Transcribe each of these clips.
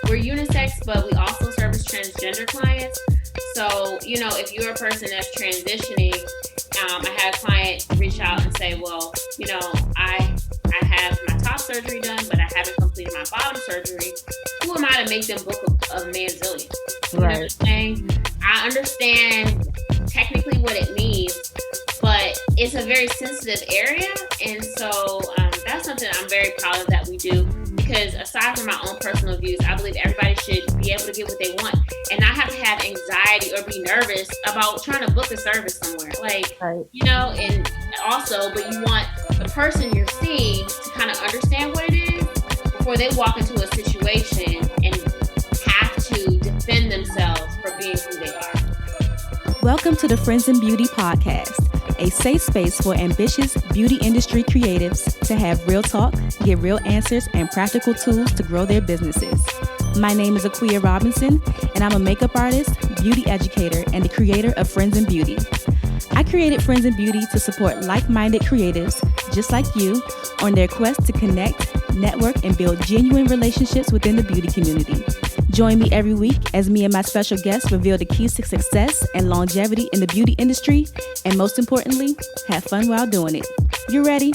we're unisex, but we also service transgender clients. So, if you're a person that's transitioning, I had a client reach out and say, well, I have my top surgery done, but I haven't completed my bottom surgery. Who am I to make them book a manzillion? You know what I'm saying? I understand technically what it means, but it's a very sensitive area. And so that's something I'm very proud of that we do. Because aside from my own personal views, I believe everybody should be able to get what they want and not have to have anxiety or be nervous about trying to book a service somewhere. And also, but you want the person you're seeing to kind of understand what it is before they walk into a situation and have to defend themselves for being who they are. Welcome to the Friends in Beauty podcast, a safe space for ambitious beauty industry creatives to have real talk, get real answers, and practical tools to grow their businesses. My name is Aquia Robinson, and I'm a makeup artist, beauty educator, and the creator of Friends in Beauty. I created Friends in Beauty to support like-minded creatives just like you on their quest to connect, network, and build genuine relationships within the beauty community. Join me every week as me and my special guests reveal the keys to success and longevity in the beauty industry, and most importantly, have fun while doing it. You ready?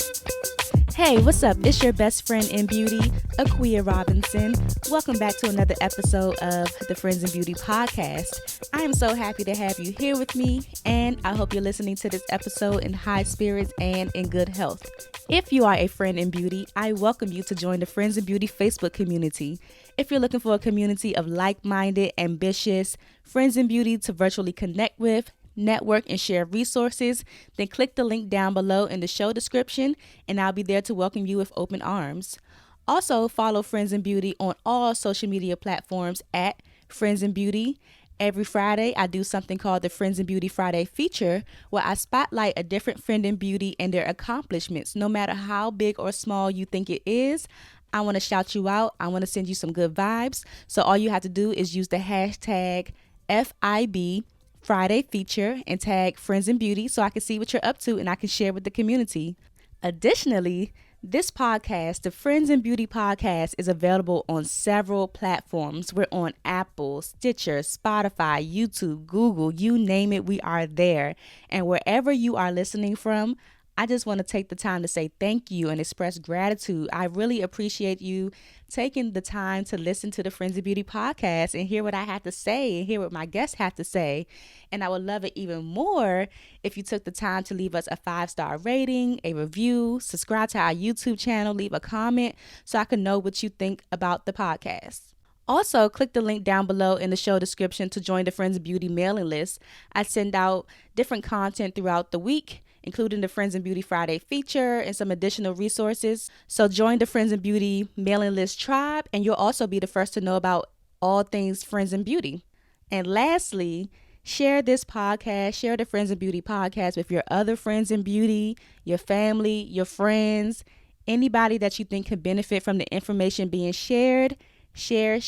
Hey, what's up? It's your best friend in beauty, Aquia Robinson. Welcome back to another episode of the Friends in Beauty podcast. I am so happy to have you here with me, and I hope you're listening to this episode in high spirits and in good health. If you are a friend in beauty, I welcome you to join the Friends in Beauty Facebook community. If you're looking for a community of like-minded, ambitious friends in beauty to virtually connect with, network, and share resources, then click the link down below in the show description, and I'll be there to welcome you with open arms. Also, follow Friends in Beauty on all social media platforms at Friends in Beauty. Every Friday, I do something called the Friends in Beauty Friday feature, where I spotlight a different friend in beauty and their accomplishments. No matter how big or small you think it is, I want to shout you out. I want to send you some good vibes. So all you have to do is use the hashtag FIB Friday feature and tag Friends in Beauty so I can see what you're up to and I can share with the community. Additionally, this podcast, the Friends in Beauty podcast, is available on several platforms. We're on Apple, Stitcher, Spotify, YouTube, Google, you name it, we are there. And wherever you are listening from, I just want to take the time to say thank you and express gratitude. I really appreciate you taking the time to listen to the Friends of Beauty podcast and hear what I have to say and hear what my guests have to say. And I would love it even more if you took the time to leave us a 5-star rating, a review, subscribe to our YouTube channel, leave a comment so I can know what you think about the podcast. Also, click the link down below in the show description to join the Friends of Beauty mailing list. I send out different content throughout the week, including the Friends in Beauty Friday feature and some additional resources. So join the Friends in Beauty mailing list tribe, and you'll also be the first to know about all things Friends in Beauty. And lastly, share this podcast, share the Friends in Beauty podcast with your other friends in beauty, your family, your friends, anybody that you think could benefit from the information being shared. Share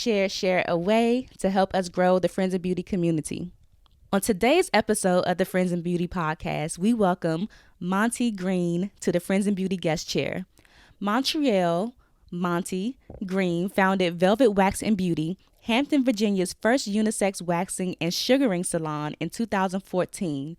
away to help us grow the Friends in Beauty community. On today's episode of the Friends in Beauty podcast, we welcome Montie Green to the Friends in Beauty guest chair. Montrelle, Montie Green, founded Velvet Wax and Beauty, Hampton, Virginia's first unisex waxing and sugaring salon in 2014.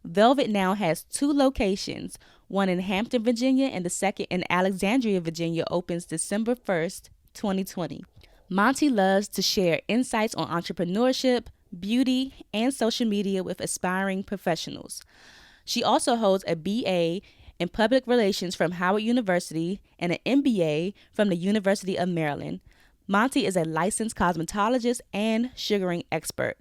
Velvet now has 2 locations, one in Hampton, Virginia, and the second in Alexandria, Virginia, opens December 1st, 2020. Montie loves to share insights on entrepreneurship, beauty, and social media with aspiring professionals. She also holds a BA in Public Relations from Howard University and an MBA from the University of Maryland. Montie is a licensed cosmetologist and sugaring expert.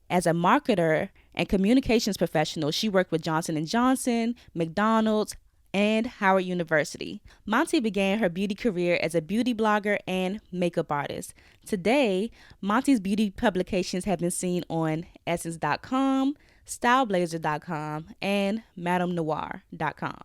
As a marketer and communications professional, she worked with Johnson & Johnson, McDonald's, and Howard University. Montie began her beauty career as a beauty blogger and makeup artist. Today, Montie's beauty publications have been seen on Essence.com, StyleBlazer.com, and MadameNoir.com.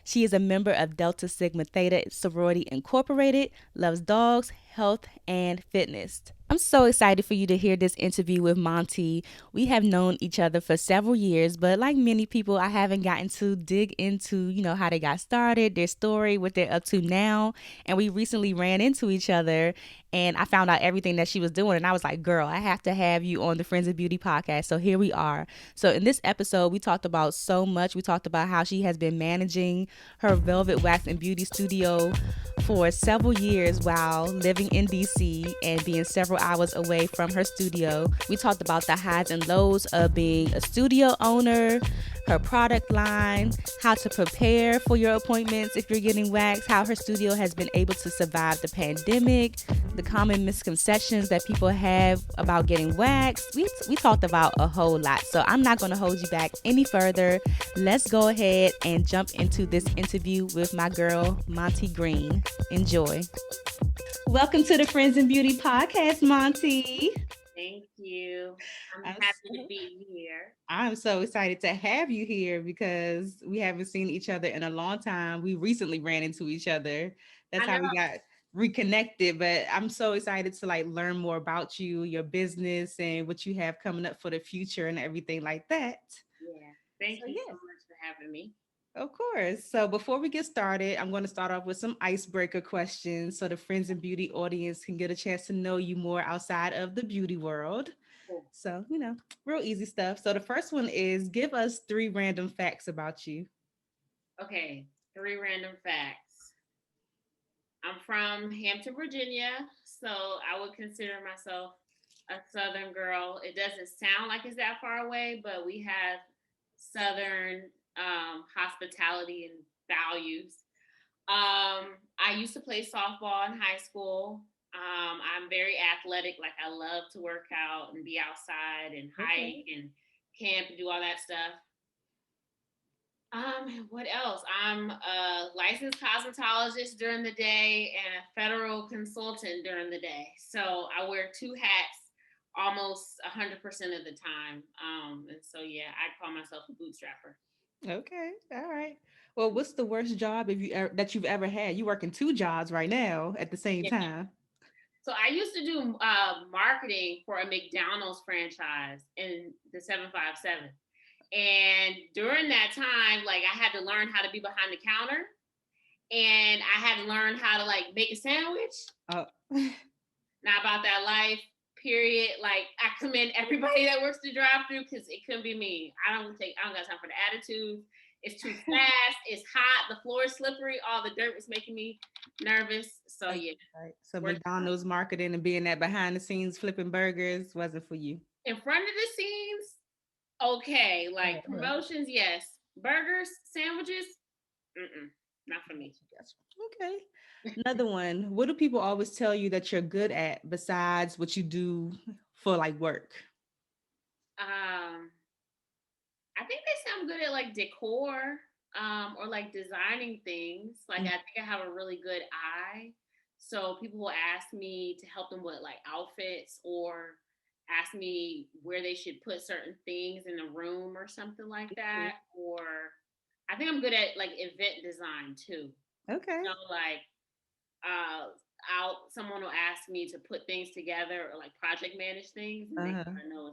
She is a member of Delta Sigma Theta Sorority Incorporated, loves dogs, health, and fitness. I'm so excited for you to hear this interview with Montie. We have known each other for several years, but like many people, I haven't gotten to dig into, how they got started, their story, what they're up to now. And we recently ran into each other and I found out everything that she was doing. And I was like, girl, I have to have you on the Friends of Beauty podcast. So here we are. So in this episode, we talked about so much. We talked about how she has been managing her Velvet Wax and Beauty studio for several years while living in DC and being several hours away from her studio. We talked about the highs and lows of being a studio owner, her product line, how to prepare for your appointments if you're getting waxed, how her studio has been able to survive the pandemic, the common misconceptions that people have about getting waxed. We talked about a whole lot. So I'm not going to hold you back any further. Let's go ahead and jump into this interview with my girl, Montie Green. Enjoy. Welcome to the Friends in Beauty podcast, Monty. Thank you. I'm I'm happy to be here. I'm so excited to have you here because we haven't seen each other in a long time. We recently ran into each other. That's I know. how we got reconnected. But I'm so excited to like learn more about you, your business, and what you have coming up for the future and everything like that. Yeah. Thank So you so yeah, much for having me. of course. So before we get started, I'm going to start off with some icebreaker questions so the Friends and Beauty audience can get a chance to know you more outside of the beauty world. Cool. So, real easy stuff. So the first one is give us three random facts about you. Okay. 3 random facts. I'm from Hampton, Virginia, so I would consider myself a Southern girl. It doesn't sound like it's that far away, but we have Southern hospitality and values. I used to play softball in high school. I'm very athletic. Like I love to work out and be outside and Okay. hike and camp and do all that stuff. What else? I'm a licensed cosmetologist during the day and a federal consultant during the day. So I wear two hats almost 100% of the time. And so yeah, I call myself a bootstrapper. Okay. All right. Well, what's the worst job that you've ever had? You working two jobs right now at the same Yeah. time. So I used to do marketing for a McDonald's franchise in the 757. And during that time, like I had to learn how to be behind the counter and I had to learn how to like make a sandwich. Oh. Not about that life, period. Like I commend everybody that works the drive through because it couldn't be me. I don't got time for the attitude. It's too fast. It's hot. The floor is slippery. All the dirt was making me nervous. So yeah. Right. So McDonald's marketing and being that behind the scenes flipping burgers wasn't for you. In front of the scenes, okay. Like Uh-huh. promotions, yes. Burgers, sandwiches, not for me. Okay. Another one. What do people always tell you that you're good at besides what you do for like work? Um, I think they say I'm good at like decor, or like designing things. Like I think I have a really good eye. So people will ask me to help them with like outfits or ask me where they should put certain things in a room or something like that. Or I think I'm good at like event design too. Okay. You know, like out someone will ask me to put things together or like project manage things and make Uh-huh. sure I know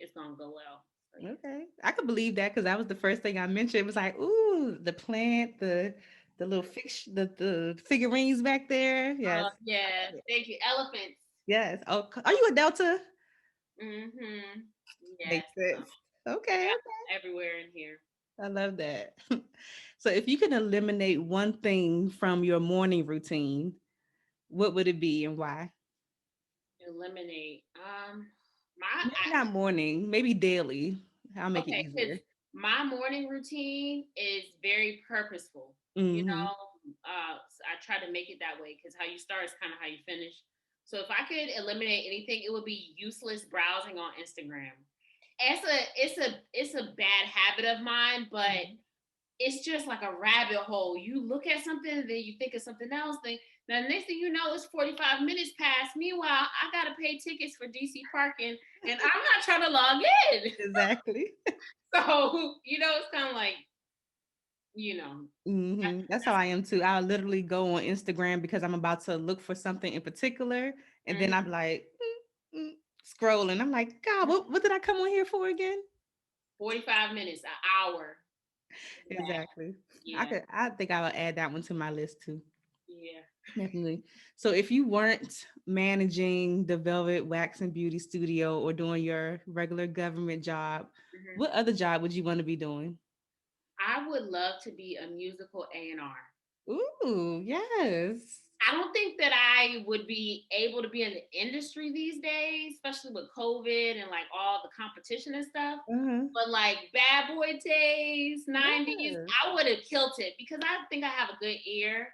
it's gonna go well. So yeah. Okay. I could believe that because that was the first thing I mentioned. It was like, ooh, the plant, the little the figurines back there. Yes. Oh yeah, thank you. Elephants. Yes. Oh, are you a Delta? Mm-hmm. Yes. Makes sense. Okay. Everywhere in here. I love that. So if you can eliminate one thing from your morning routine, what would it be and why? Eliminate. Maybe not morning, maybe daily. I'll make it Okay, because easier. my morning routine is very purposeful. You Hmm. know, so I try to make it that way because how you start is kind of how you finish. So if I could eliminate anything, it would be useless browsing on Instagram. It's a bad habit of mine, but it's just like a rabbit hole. You look at something, and then you think of something else. Then the next thing you know, it's 45 minutes past. Meanwhile, I gotta pay tickets for DC parking, and I'm not trying to log in. Exactly. So it's kind of like you know. That's how That's I am too. I'll literally go on Instagram because I'm about to look for something in particular. And then mm, I'm like, scrolling. I'm like, God, what did I come on here for again? 45 minutes, an hour. Yeah, Exactly. yeah, I think I'll add that one to my list too. Yeah. Definitely. So if you weren't managing the Velvet Wax and Beauty Studio or doing your regular government job, Hmm. what other job would you want to be doing? I would love to be a musical A&R. Ooh, yes. I don't think that I would be able to be in the industry these days, especially with COVID and like all the competition and stuff. Uh-huh. But like Bad Boy days, 90s, Yes. I would have killed it because I think I have a good ear.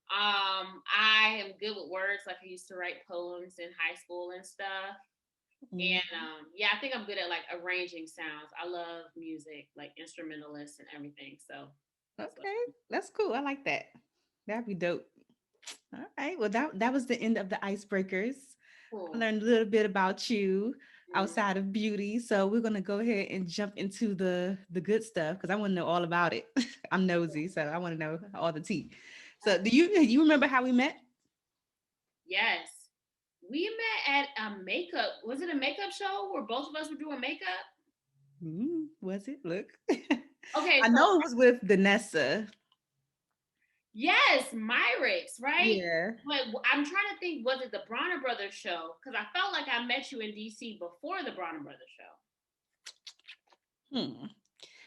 I am good with words. Like I used to write poems in high school and stuff. Mhm. And yeah, I think I'm good at like arranging sounds. I love music, like instrumentalists and everything. So that's what. Okay, that's cool. I like that. That'd be dope. All right. Well, that was the end of the icebreakers. I Cool. learned a little bit about you Mm. outside of beauty. So we're gonna go ahead and jump into the good stuff because I want to know all about it. I'm nosy, so I want to know all the tea. So do you remember how we met? Yes. We met at a makeup. Was it a makeup show where both of us were doing makeup? Was it? Look. Okay, I so know it was with Danessa. yes, Myrix, right? Yeah. But I'm trying to think, was it the Bronner Brothers show? Because I felt like I met you in DC before the Bronner Brothers show. Hmm.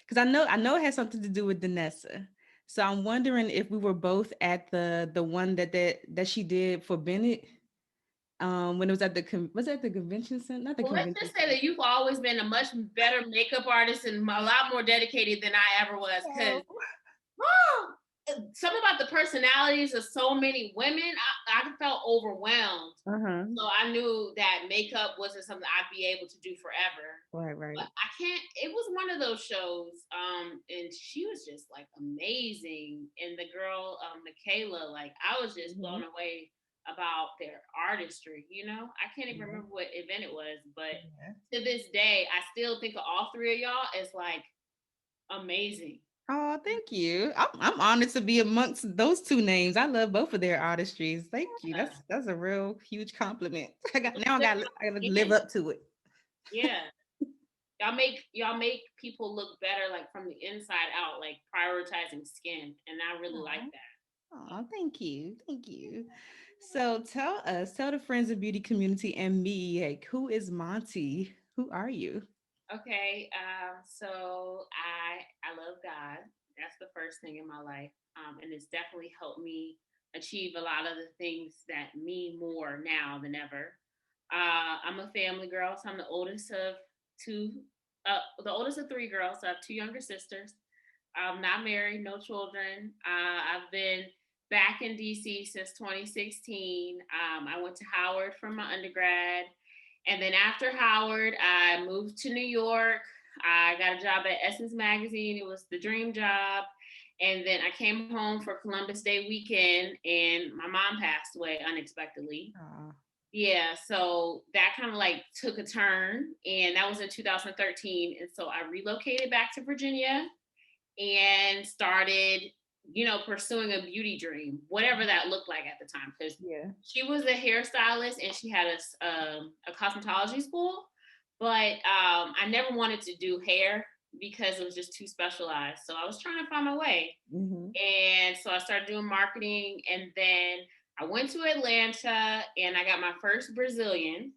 Because I know it has something to do with Danessa. So I'm wondering if we were both at the one that she did for Bennett. When it was at was it at the convention center? Not the Well, let's convention just say that you've always been a much better makeup artist and a lot more dedicated than I ever was. center. Because something about the personalities of so many women, I felt overwhelmed. Uh-huh. So I knew that makeup wasn't something I'd be able to do forever. Right, But right. I can't, it was one of those shows. And she was just like amazing. And the girl, Michaela, like I was just Mm-hmm. blown away about their artistry, you know? I can't even Yeah. remember what event it was, but Yeah. to this day, I still think of all three of y'all as like amazing. Oh, thank you. I'm honored to be amongst those two names. I love both of their artistries. Thank you. Yeah. That's a real huge compliment. I got It now was I gotta live good. up to it. Yeah. Y'all make people look better like from the inside out, like prioritizing skin. And I really like Oh, that. oh, thank you. Thank you. So tell the friends of beauty community and me, like, who is Monty? Who are you? Okay, so I love God. That's the first thing in my life, and it's definitely helped me achieve a lot of the things that mean more now than ever. I'm a family girl, so I'm the oldest of two, the oldest of three girls. So I have two younger sisters. I'm not married, no children. I've been back in DC since 2016. I went to Howard for my undergrad. And then after Howard, I moved to New York. I got a job at Essence Magazine. It was the dream job. And then I came home for Columbus Day weekend, and my mom passed away unexpectedly. Oh, Yeah, so that kind of like took a turn, and that was in 2013. And so I relocated back to Virginia and started, pursuing a beauty dream, whatever that looked like at the time. Because yeah. she was a hairstylist and she had a cosmetology school, but I never wanted to do hair because it was just too specialized. So I was trying to find my way. Mm-hmm. And so I started doing marketing, and then I went to Atlanta and I got my first Brazilian.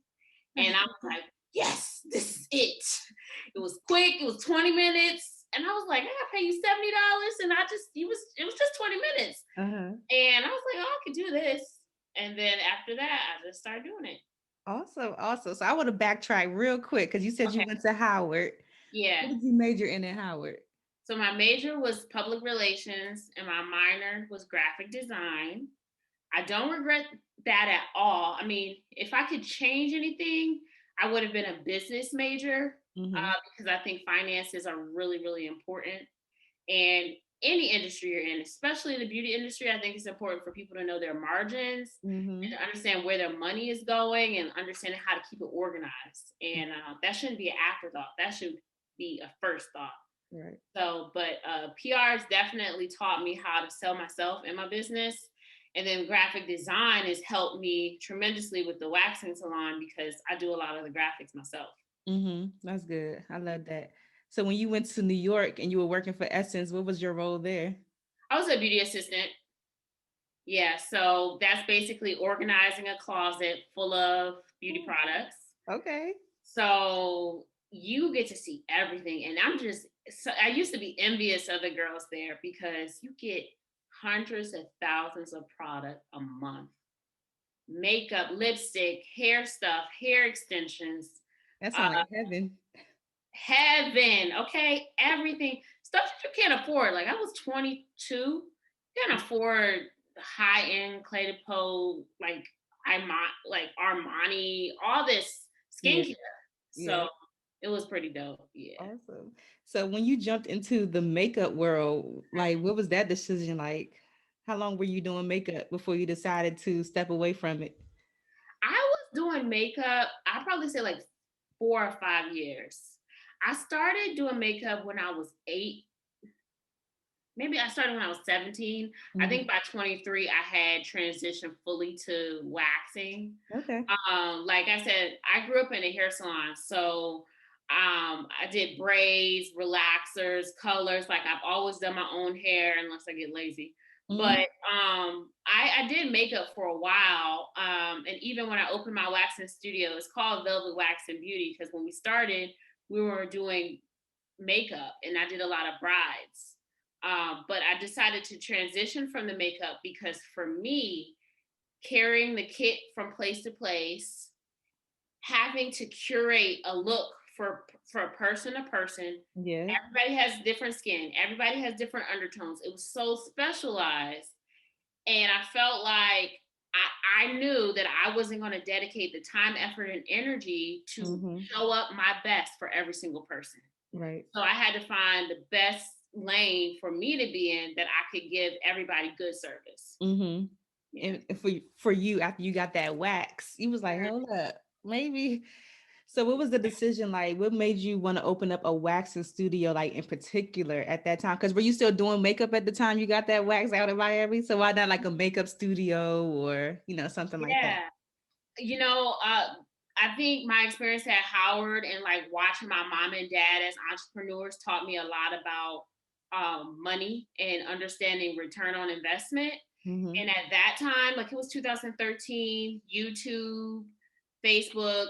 And I was like, yes, this is it. It was quick, it was 20 minutes. And I was like, I gotta pay you $70. And it was just 20 minutes. Uh-huh. And I was like, oh, I could do this. And then after that, I just started doing it. Awesome, awesome. So I want to backtrack real quick because you said you Okay. went to Howard. Yeah. What did you major in at Howard? So my major was public relations and my minor was graphic design. I don't regret that at all. I mean, if I could change anything, I would have been a business major, Mm-hmm. because I think finances are really, really important. And any industry you're in, especially the beauty industry, I think it's important for people to know their margins Mm-hmm. and to understand where their money is going and understanding how to keep it organized. And that shouldn't be an afterthought. That should be a first thought. Right. So, but PR has definitely taught me how to sell myself and my business. And then graphic design has helped me tremendously with the waxing salon because I do a lot of the graphics myself. Mm-hmm. That's good. I love that. So when you went to New York and you were working for Essence, what was your role there? I was a beauty assistant. Yeah, so that's basically organizing a closet full of beauty products. Okay. So you get to see everything. And I used to be envious of the girls there because you get hundreds of thousands of product a month. Makeup, lipstick, hair stuff, hair extensions, That uh, sounds like heaven. heaven, okay? Everything, stuff that you can't afford. Like I was 22, you can't afford high end Clé de Peau, like Armani, all this Yeah. skincare. Yeah. So it was pretty dope. Yeah. Awesome. So when you jumped into the makeup world, like what was that decision like? How long were you doing makeup before you decided to step away from it? I was doing makeup, I probably say like 4 or 5 years. I started doing makeup when I was 8. Maybe I started when I was 17. I think Mhm. by 23, I had transitioned fully to waxing. Okay. Like I said, I grew up in a hair salon. So I did braids, relaxers, colors. Like I've always done my own hair unless I get lazy. But Mhm. I did makeup for a while. And even when I opened my waxing studio, it's called Velvet Wax and Beauty because when we started, we were doing makeup and I did a lot of brides. But I decided to transition from the makeup because for me, carrying the kit from place to place, having to curate a look for person to person. Yeah. Everybody has different skin. Everybody has different undertones. It was so specialized, and I felt like I knew that I wasn't going to dedicate the time, effort, and energy to Mhm. show up my best for every single person. Right. So I had to find the best lane for me to be in that I could give everybody good service. Mhm. Yeah. And for you, after you got that wax, you was like, hold up, maybe. So what was the decision like? What made you want to open up a waxing studio, like in particular at that time? Because were you still doing makeup at the time you got that wax out of Miami? So why not like a makeup studio or something like that? Yeah. You know, I think my experience at Howard and like watching my mom and dad as entrepreneurs taught me a lot about money and understanding return on investment. Mm-hmm. And at that time, like it was 2013, YouTube, Facebook,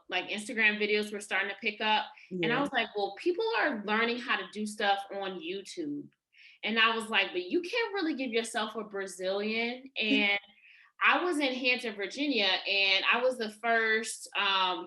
like Instagram videos were starting to pick up. And I Yeah. was like, well, people are learning how to do stuff on YouTube. And I was like, but you can't really give yourself a Brazilian. And I was in Hampton, Virginia, and I was the first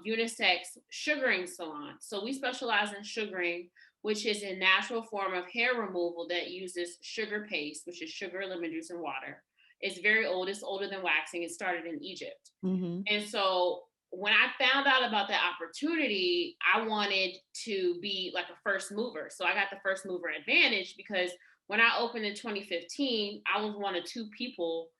unisex sugaring salon. So we specialize in sugaring, which is a natural form of hair removal that uses sugar paste, which is sugar, lemon juice, and water. It's very old. It's older than waxing. It started in Egypt. Mm-hmm. And so when I found out about that opportunity, I wanted to be like a first mover. So I got the first mover advantage because when I opened in 2015, I was one of two people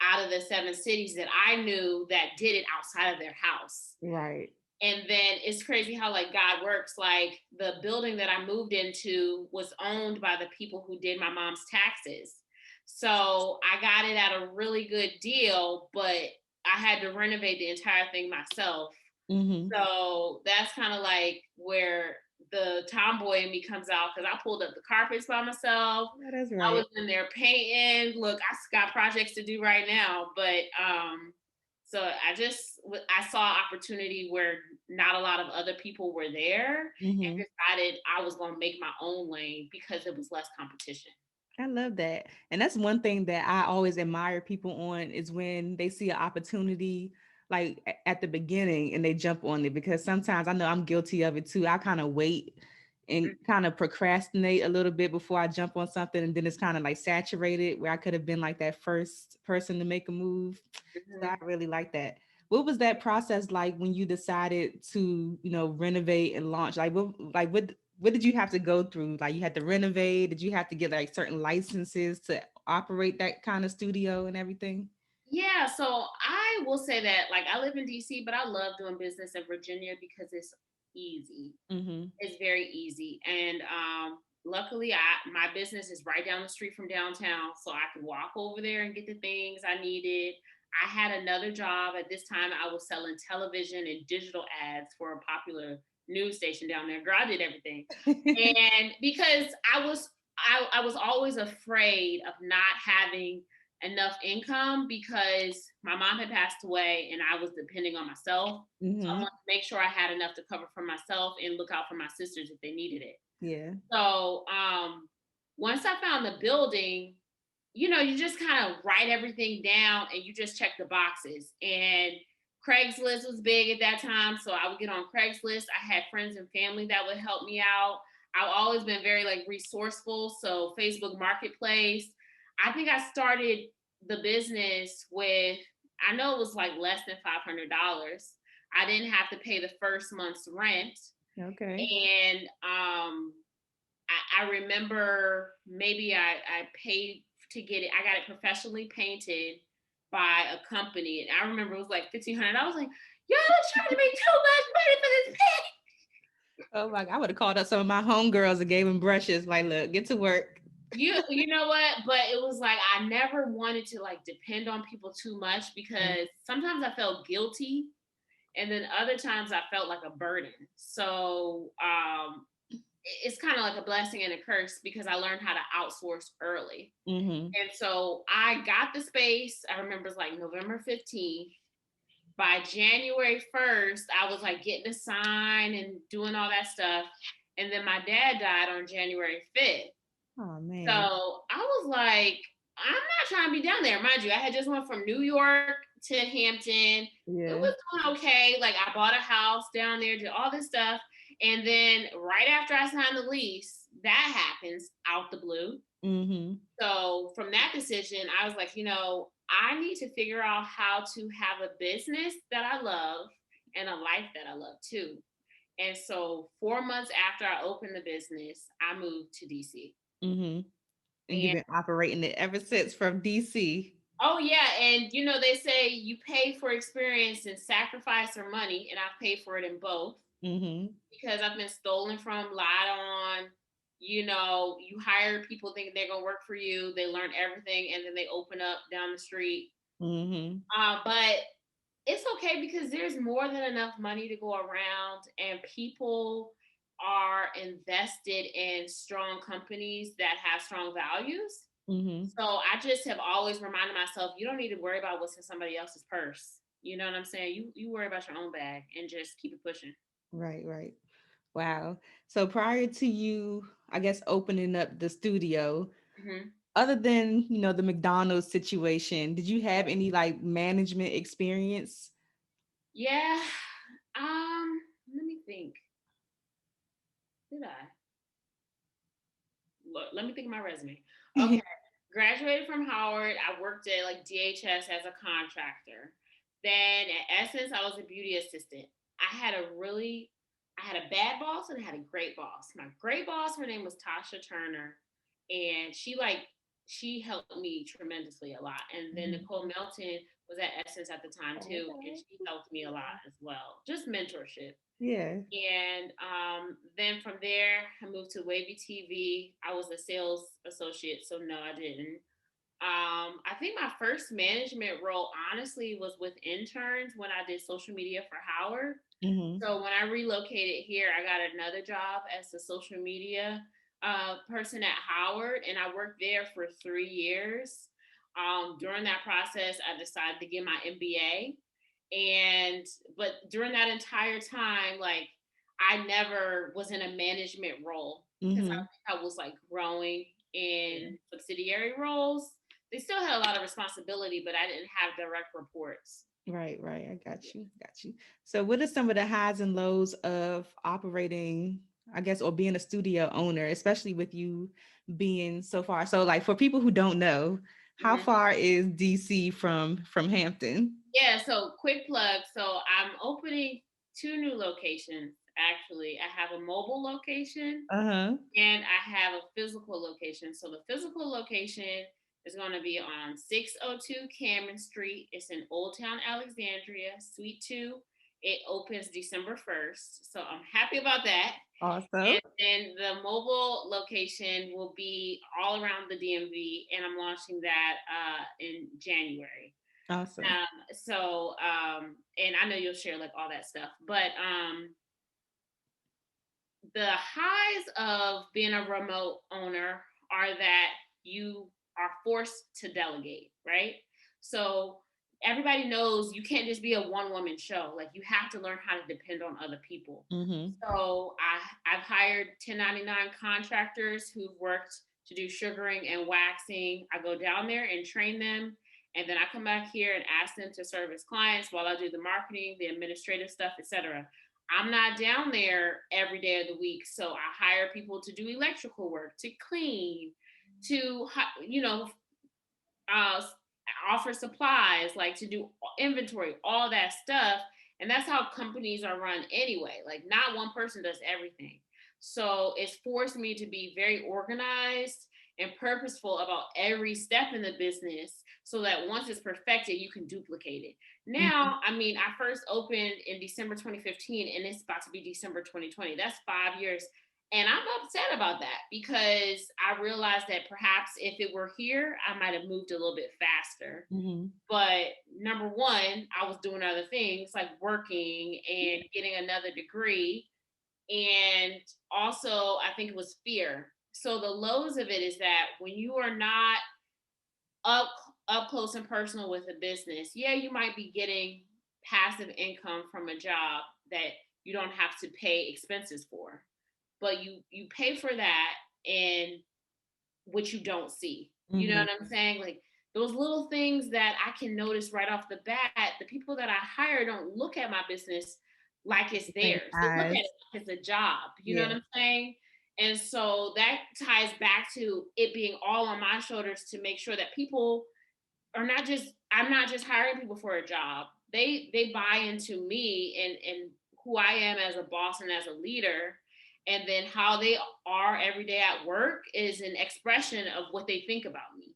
out of the 7 cities that I knew that did it outside of their house. Right. And then it's crazy how like God works. Like the building that I moved into was owned by the people who did my mom's taxes. So I got it at a really good deal, but I had to renovate the entire thing myself. Mm-hmm. So that's kind of like where the tomboy in me comes out because I pulled up the carpets by myself. Yeah, that's I right. was in there painting. Look, I got projects to do right now, but so I saw opportunity where not a lot of other people were there, and Mm-hmm. decided I was going to make my own lane because it was less competition. I love that. And that's one thing that I always admire people on is when they see an opportunity like at the beginning and they jump on it, because sometimes I know I'm guilty of it too. I kind of wait and kind of procrastinate a little bit before I jump on something, and then it's kind of like saturated where I could have been like that first person to make a move. So I Mhm. really like that. What was that process like when you decided to, renovate and launch? What did you have to go through? Like you had to renovate? Did you have to get like certain licenses to operate that kind of studio and everything? Yeah, so I will say that like I live in DC, but I love doing business in Virginia because it's easy. Mm-hmm. It's very easy. And luckily my business is right down the street from downtown. So I could walk over there and get the things I needed. I had another job at this time. I was selling television and digital ads for a popular news station down there. Girl, I did everything. And because I was always afraid of not having enough income because my mom had passed away and I was depending on myself. So I wanted to make sure I had enough to cover for myself and look out for my sisters if they needed it. Yeah. So once I found the building, you know, you just kind of write everything down and you just check the boxes. And Craigslist was big at that time. So I would get on Craigslist. I had friends and family that would help me out. I've always been very like resourceful. So Facebook Marketplace. I think I started the business with, I know it was like less than $500. I didn't have to pay the first month's rent. Okay. And I remember maybe I paid to get it. I got it professionally painted by a company. And I remember it was like $1,500. I was like, y'all are trying to make too much money for this paint. Oh my God, I would have called up some of my homegirls and gave them brushes. Like, look, get to work. You know what? But it was like I never wanted to like depend on people too much because sometimes I felt guilty and then other times I felt like a burden. So it's kind of like a blessing and a curse because I learned how to outsource early. And so I got the space. I remember it's like November 15th. By January 1st, I was like getting a sign and doing all that stuff. And then my dad died on January 5th. Oh man. So I was like, I'm not trying to be down there. Mind you, I had just went from New York to Hampton. Yeah. It was doing okay. Like I bought a house down there, did all this stuff. And then right after I signed the lease, that happens out the blue. So from that decision, I was like, you know, I need to figure out how to have a business that I love and a life that I love too. And so 4 months after I opened the business, I moved to DC. And you've been operating it ever since from DC. Oh yeah, and you know they say you pay for experience and sacrifice or money, and I've paid for it in both. Because I've been stolen from, lied on. You know, you hire people thinking they're gonna work for you. They learn everything, and then they open up down the street. But it's okay because there's more than enough money to go around, and people are invested in strong companies that have strong values. So I just have always reminded myself, you don't need to worry about what's in somebody else's purse. You know what I'm saying? You worry about your own bag and just keep it pushing. Right. Wow. So prior to you, I guess, opening up the studio, other than, you know, the McDonald's situation, did you have any like management experience? Yeah. Let me think. Did I? Look, let me think of my resume. Okay. Graduated from Howard. I worked at like DHS as a contractor. Then at Essence, I was a beauty assistant. I had a bad boss and I had a great boss. My great boss, her name was Tasha Turner, and she helped me tremendously a lot. And then Nicole Melton was at Essence at the time too, and she helped me a lot as well. Just mentorship. Yeah. And then from there, I moved to Wavy TV. I was a sales associate, so no, I didn't. I think my first management role, honestly, was with interns when I did social media for Howard. So when I relocated here, I got another job as a social media person at Howard, and I worked there for 3 years. During that process, I decided to get my MBA. But during that entire time, like I never was in a management role because I was like growing in subsidiary roles. They still had a lot of responsibility, but I didn't have direct reports. Right. I got you. So what are some of the highs and lows of operating, I guess, or being a studio owner, especially with you being so far? So like for people who don't know, how far is DC from Hampton? Yeah, so quick plug. So I'm opening 2 new locations, actually. I have a mobile location and I have a physical location. So the physical location is going to be on 602 Cameron Street. It's in Old Town Alexandria, Suite 2. It opens December 1st. So I'm happy about that. Awesome. And then the mobile location will be all around the DMV, and I'm launching that in January. Awesome. And I know you'll share like all that stuff, but the highs of being a remote owner are that you are forced to delegate, right? So everybody knows you can't just be a one-woman show. Like, you have to learn how to depend on other people. Mm-hmm. So I've hired 1099 contractors who've worked to do sugaring and waxing. I go down there and train them, and then I come back here and ask them to service clients while I do the marketing, the administrative stuff, etc. I'm not down there every day of the week, so I hire people to do electrical work, to clean, to uh, offer supplies, like to do inventory, all that stuff. And that's how companies are run anyway. Like, not one person does everything. So it's forced me to be very organized and purposeful about every step in the business, so that once it's perfected, you can duplicate it. Now, I mean, I first opened in December 2015, and it's about to be December 2020. That's 5 years. And I'm upset about that, because I realized that perhaps if it were here, I might have moved a little bit faster. Mm-hmm. But number one, I was doing other things like working and getting another degree. And also, I think it was fear. So the lows of it is that when you are not up close and personal with a business, yeah, you might be getting passive income from a job that you don't have to pay expenses for, but you pay for that and what you don't see. You know what I'm saying? Like, those little things that I can notice right off the bat, the people that I hire don't look at my business like it's theirs. They look at it like it's a job. You know what I'm saying? And so that ties back to it being all on my shoulders to make sure that people are not just, I'm not just hiring people for a job. They buy into me and who I am as a boss and as a leader. And then how they are every day at work is an expression of what they think about me.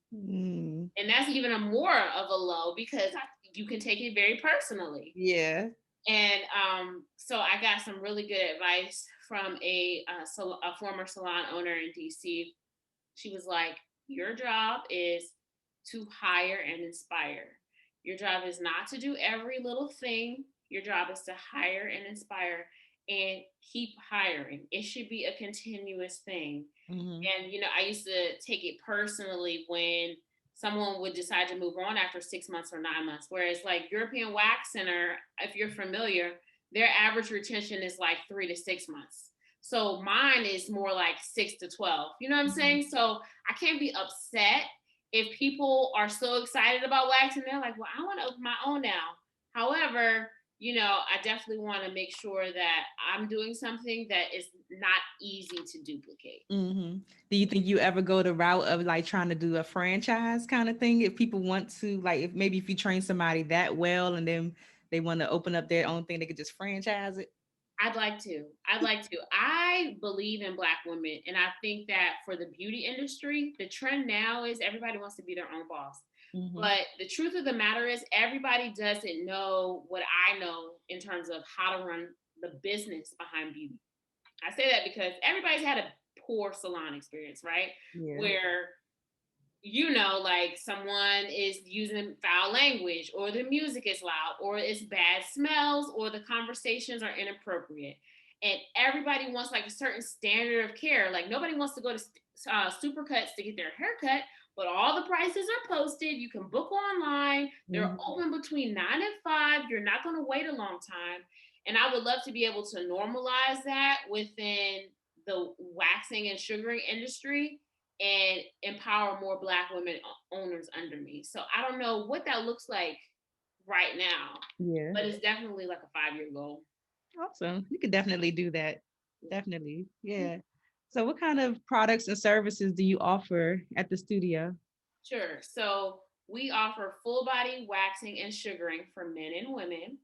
And that's even a more of a low, because you can take it very personally. Yeah. And so I got some really good advice from a former salon owner in DC. She was like, your job is to hire and inspire. Your job is not to do every little thing. Your job is to hire and inspire, and keep hiring. It should be a continuous thing. And, I used to take it personally when someone would decide to move on after 6 months or 9 months. Whereas, like, European Wax Center, if you're familiar, their average retention is like 3 to 6 months. So mine is more like 6 to 12. You know what I'm saying? So I can't be upset if people are so excited about waxing. They're like, well, I want to open my own now. However, I definitely want to make sure that I'm doing something that is not easy to duplicate. Do you think you ever go the route of like trying to do a franchise kind of thing? If people want to, like, if you train somebody that well and then they want to open up their own thing, they could just franchise it? I'd like to. I believe in Black women. And I think that for the beauty industry, the trend now is everybody wants to be their own boss. But the truth of the matter is, everybody doesn't know what I know in terms of how to run the business behind beauty. I say that because everybody's had a poor salon experience, right? Yeah. Where, like, someone is using foul language, or the music is loud, or it's bad smells, or the conversations are inappropriate. And everybody wants like a certain standard of care. Like, nobody wants to go to Supercuts to get their hair cut, but all the prices are posted. You can book online. They're open between 9 and 5. You're not going to wait a long time. And I would love to be able to normalize that within the waxing and sugaring industry and empower more Black women owners under me. So I don't know what that looks like right now, but it's definitely like a 5-year goal. Awesome. You could definitely do that. Definitely. Yeah. So what kind of products and services do you offer at the studio? Sure. So we offer full body waxing and sugaring for men and women.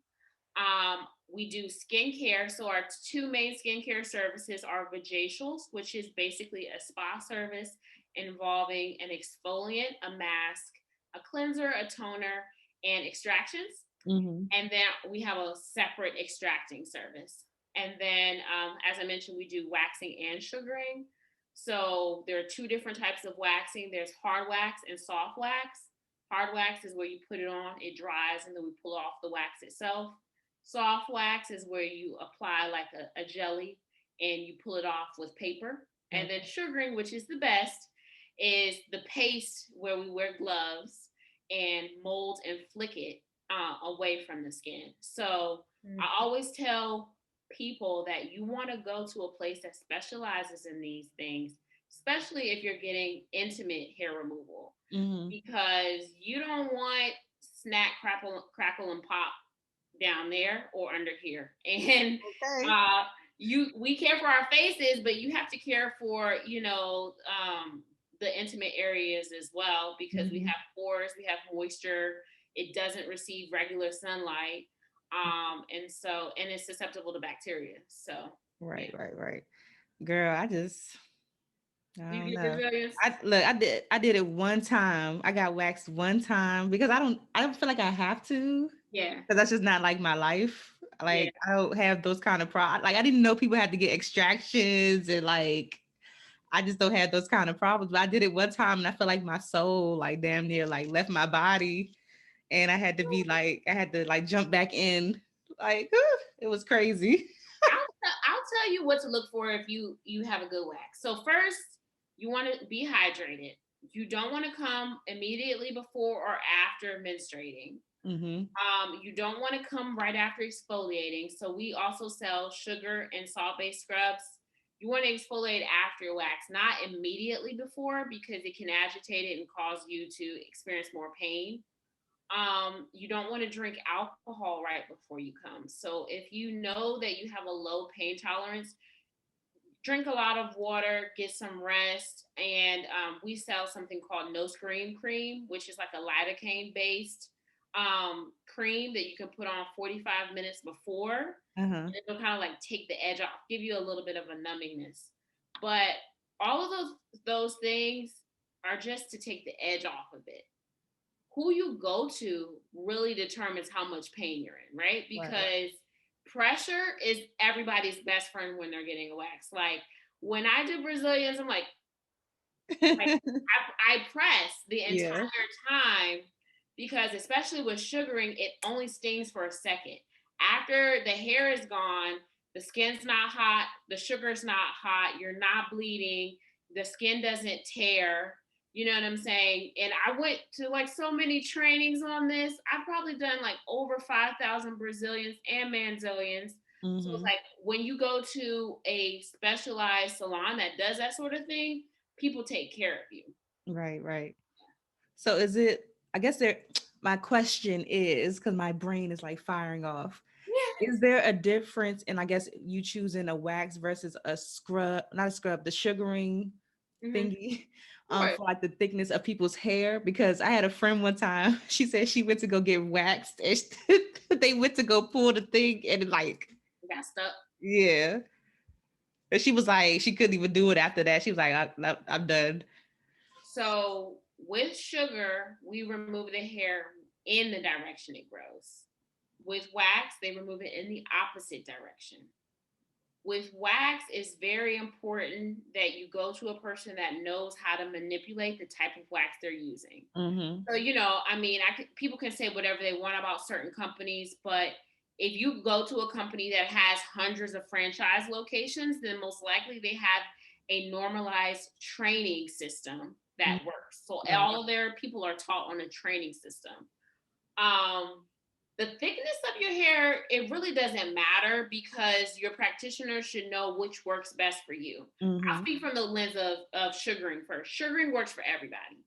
We do skincare. So our two main skincare services are vajacials, which is basically a spa service involving an exfoliant, a mask, a cleanser, a toner, and extractions. And then we have a separate extracting service. And then, as I mentioned, we do waxing and sugaring. So there are two different types of waxing. There's hard wax and soft wax. Hard wax is where you put it on, it dries, and then we pull off the wax itself. Soft wax is where you apply like a jelly and you pull it off with paper. And then sugaring, which is the best, is the paste where we wear gloves and mold and flick it away from the skin. So I always tell people that you want to go to a place that specializes in these things, especially if you're getting intimate hair removal, because you don't want snack, crackle, and pop down there or under here. And Okay. we care for our faces, but you have to care for, the intimate areas as well, because we have pores, we have moisture, it doesn't receive regular sunlight. And it's susceptible to bacteria. So Right, yeah. right. Girl, I You don't get know. Brazilians? I did it one time. I got waxed one time because I don't feel like I have to, Yeah. because that's just not like my life. Yeah. Like I don't have those kind of like I didn't know people had to get extractions, and like I just don't have those kind of problems. But I did it one time and I feel like my soul like damn near like left my body, and I had to like jump back in. Like it was crazy. I'll tell you what to look for if you have a good wax. So first, you want to be hydrated. You don't want to come immediately before or after menstruating. Mm-hmm. You don't want to come right after exfoliating. So we also sell sugar and salt-based scrubs. You want to exfoliate after your wax, not immediately before, because it can agitate it and cause you to experience more pain. You don't want to drink alcohol right before you come. So if you know that you have a low pain tolerance, drink a lot of water, get some rest. And we sell something called no scream cream, which is like a lidocaine based cream that you can put on 45 minutes before. Uh-huh. And it'll kind of like take the edge off, give you a little bit of a numbingness. But all of those things are just to take the edge off of it. Who you go to really determines how much pain you're in, right? Because pressure is everybody's best friend when they're getting a wax. Like when I do Brazilians, I'm like I press the Yeah. entire time, because especially with sugaring, it only stings for a second. After the hair is gone, the skin's not hot, the sugar's not hot, you're not bleeding, the skin doesn't tear. You know what I'm saying? And I went to like so many trainings on this. I've probably done like over 5,000 Brazilians and Manzilians. So it's Mm-hmm. like when you go to a specialized salon that does that sort of thing, people take care of you. Right. So is it, I guess there, my question is, because my brain is like firing off. Yeah. Is there a difference in, I guess, you choosing a wax versus a scrub, not a scrub, the sugaring Mm-hmm. thingy, Right. for like the thickness of people's hair? Because I had a friend one time, she said she went to go get waxed and they went to go pull the thing and like, Got stuck. yeah. And she was like, she couldn't even do it after that. She was like, I'm done. So with sugar, we remove the hair in the direction it grows. With wax, they remove it in the opposite direction. With wax, it's very important that you go to a person that knows how to manipulate the type of wax they're using. Mm-hmm. So, I mean, people can say whatever they want about certain companies, but if you go to a company that has hundreds of franchise locations, then most likely they have a normalized training system that works. So Right. all of their people are taught on a training system. Um, the thickness of your hair, it really doesn't matter, because your practitioner should know which works best for you. I'll Mm-hmm. speak from the lens of sugaring first. Sugaring works for everybody.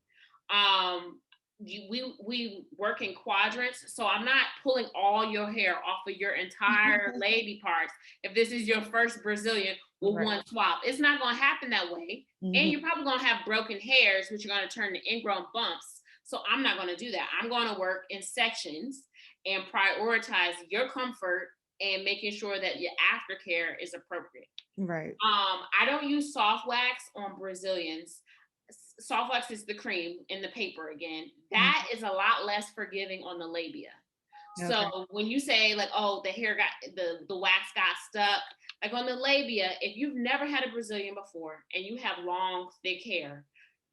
Um, we work in quadrants, so I'm not pulling all your hair off of your entire lady parts. If this is your first Brazilian with Right. one swap, it's not going to happen that way. And Mm-hmm. you're probably going to have broken hairs, which are going to turn to ingrown bumps. So I'm not going to do that. I'm going to work in sections and prioritize your comfort and making sure that your aftercare is appropriate. Right. I don't use soft wax on Brazilians. Soft wax is the cream in the paper again. That is a lot less forgiving on the labia. Okay. So when you say like, oh, the hair got the wax got stuck, like on the labia, if you've never had a Brazilian before and you have long, thick hair,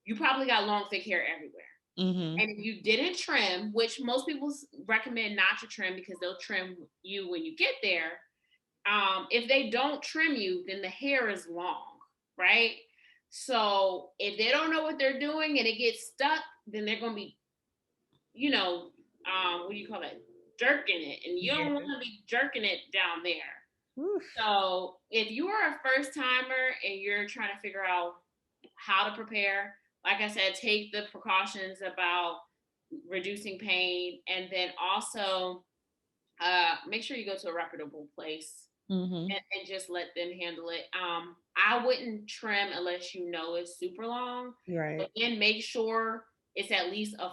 you probably got long, thick hair everywhere. Mm-hmm. And if you didn't trim, which most people recommend not to trim because they'll trim you when you get there, if they don't trim you, then the hair is long, right? So if they don't know what they're doing and it gets stuck, then they're going to be, what do you call it? Jerking it. And you don't want to be jerking it down there. Oof. So if you are a first timer and you're trying to figure out how to prepare, like I said, take the precautions about reducing pain, and then also make sure you go to a reputable place. And just let them handle it. I wouldn't trim unless you know it's super long. Right. But then make sure it's at least a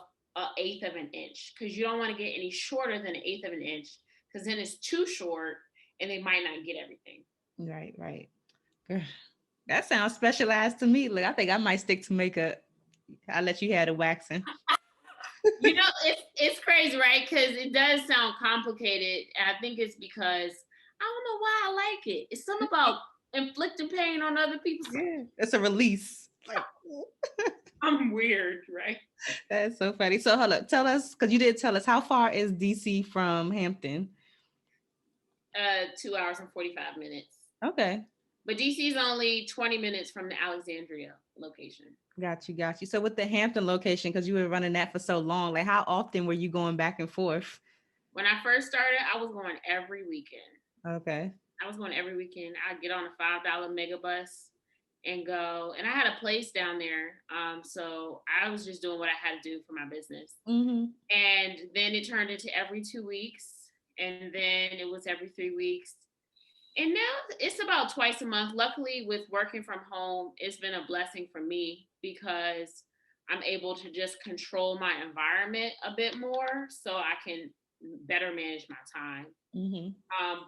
eighth of an inch, because you don't want to get any shorter than an eighth of an inch, because then it's too short and they might not get everything. Right. That sounds specialized to me. Look, I think I might stick to makeup. I'll let you have the waxing. It's crazy, right? Because it does sound complicated. And I think it's because I don't know why I like it. It's something about inflicting pain on other people. Yeah, it's a release. I'm weird, right? That's so funny. So hold up, tell us, because you did tell us, how far is DC from Hampton? 2 hours and 45 minutes. Okay. But DC is only 20 minutes from the Alexandria location. Got you. So with the Hampton location, because you were running that for so long, like how often were you going back and forth? When I first started, I was going every weekend. Okay. I was going every weekend. I'd get on a $5 mega bus and go. And I had a place down there. So I was just doing what I had to do for my business. And then it turned into every 2 weeks. And then it was every 3 weeks. And now it's about twice a month. Luckily, with working from home, it's been a blessing for me because I'm able to just control my environment a bit more so I can better manage my time.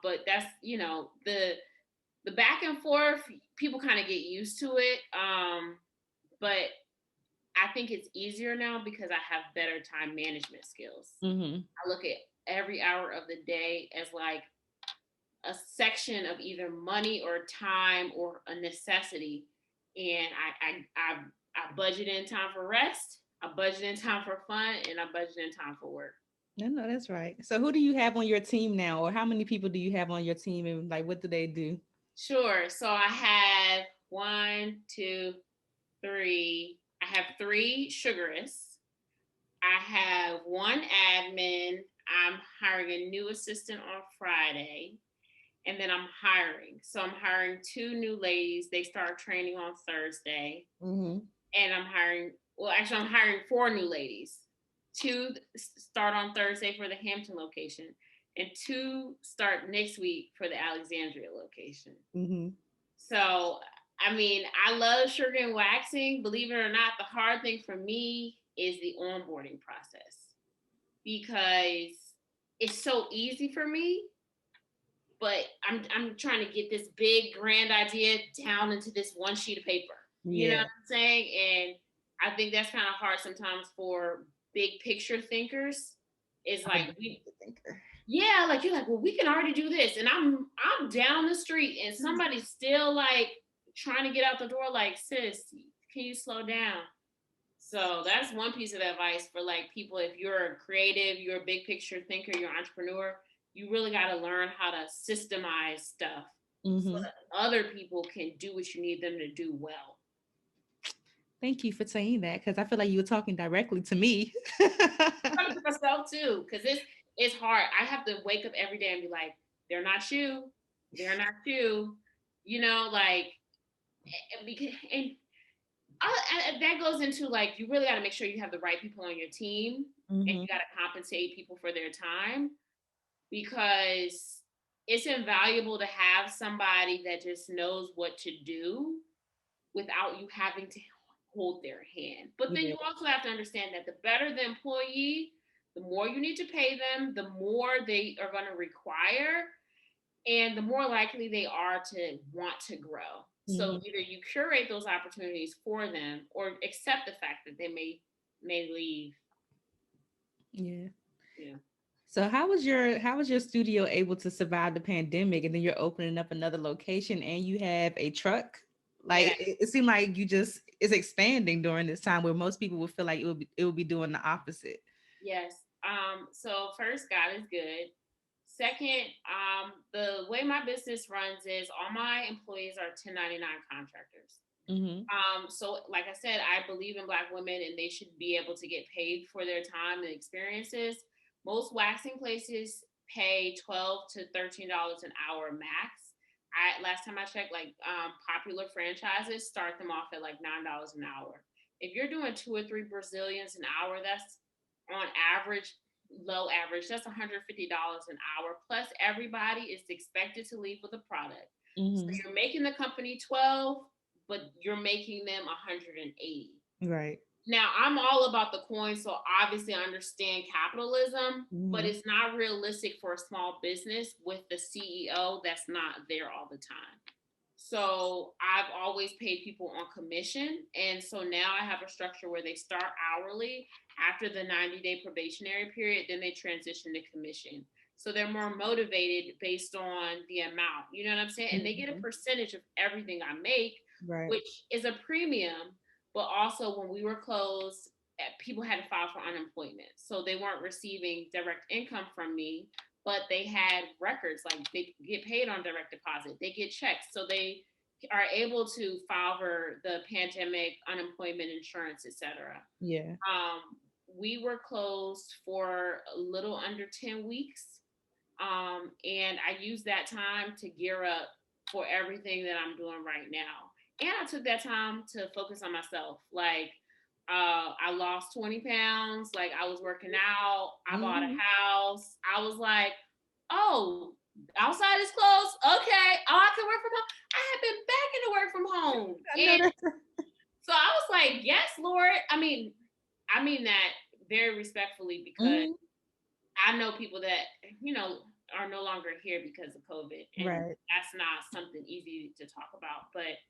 But that's, the back and forth, people kind of get used to it. But I think it's easier now because I have better time management skills. I look at every hour of the day as like a section of either money or time or a necessity. And I budget in time for rest, I budget in time for fun, and I budget in time for work. No, that's right. So who do you have on your team now, or how many people do you have on your team, and like what do they do? Sure. So I have 3 sugarists. I have 1 admin. I'm hiring a new assistant on Friday. And then I'm hiring. So I'm hiring 2 new ladies. They start training on Thursday. And I'm hiring 4 new ladies. 2 start on Thursday for the Hampton location, and 2 start next week for the Alexandria location. So, I mean, I love sugar and waxing. Believe it or not, the hard thing for me is the onboarding process, because it's so easy for me, but I'm trying to get this big grand idea down into this one sheet of paper. You know what I'm saying? And I think that's kind of hard sometimes for big picture thinkers. It's like like you're like, well, we can already do this, and I'm down the street, and somebody's still like trying to get out the door. Like, sis, can you slow down? So that's one piece of advice for like people. If you're a creative, you're a big picture thinker, you're an entrepreneur, you really got to learn how to systemize stuff so that other people can do what you need them to do well. Thank you for saying that, because I feel like you were talking directly to me. I'm talking to myself too, because it's hard. I have to wake up every day and be like, they're not you. They're not you. You know, like, and that goes into like, you really got to make sure you have the right people on your team, and you got to compensate people for their time, because it's invaluable to have somebody that just knows what to do without you having to hold their hand. But then you also have to understand that the better the employee, the more you need to pay them, the more they are going to require, and the more likely they are to want to grow. So either you curate those opportunities for them or accept the fact that they may leave. Yeah. So how was your studio able to survive the pandemic, and then you're opening up another location and you have a truck? Like it seemed like it's expanding during this time where most people would feel like it would be doing the opposite. Yes. So first, God is good. Second, the way my business runs is all my employees are 1099 contractors. So like I said, I believe in Black women and they should be able to get paid for their time and experiences. Most waxing places pay $12 to $13 an hour max. Last time I checked, like popular franchises start them off at like $9 an hour. If you're doing 2 or 3 Brazilians an hour, that's on average, low average, that's $150 an hour. Plus, everybody is expected to leave with a product. So you're making the company 12, but you're making them 180. Right. Now, I'm all about the coin, so obviously I understand capitalism, but it's not realistic for a small business with the CEO that's not there all the time. So I've always paid people on commission. And so now I have a structure where they start hourly. After the 90-day probationary period, then they transition to commission. So they're more motivated based on the amount. You know what I'm saying? And they get a percentage of everything I make, which is a premium. But also when we were closed, people had to file for unemployment. So they weren't receiving direct income from me, but they had records, like they get paid on direct deposit. They get checks. So they are able to file for the pandemic, unemployment insurance, etc. Yeah. We were closed for a little under 10 weeks. And I used that time to gear up for everything that I'm doing right now. And I took that time to focus on myself. Like, I lost 20 pounds. Like, I was working out. I bought a house. I was like, oh, outside is closed. Okay. Oh, I can work from home. I have been begging to work from home. And so I was like, yes, Lord. I mean that very respectfully because I know people that, are no longer here because of COVID. And that's not something easy to talk about. But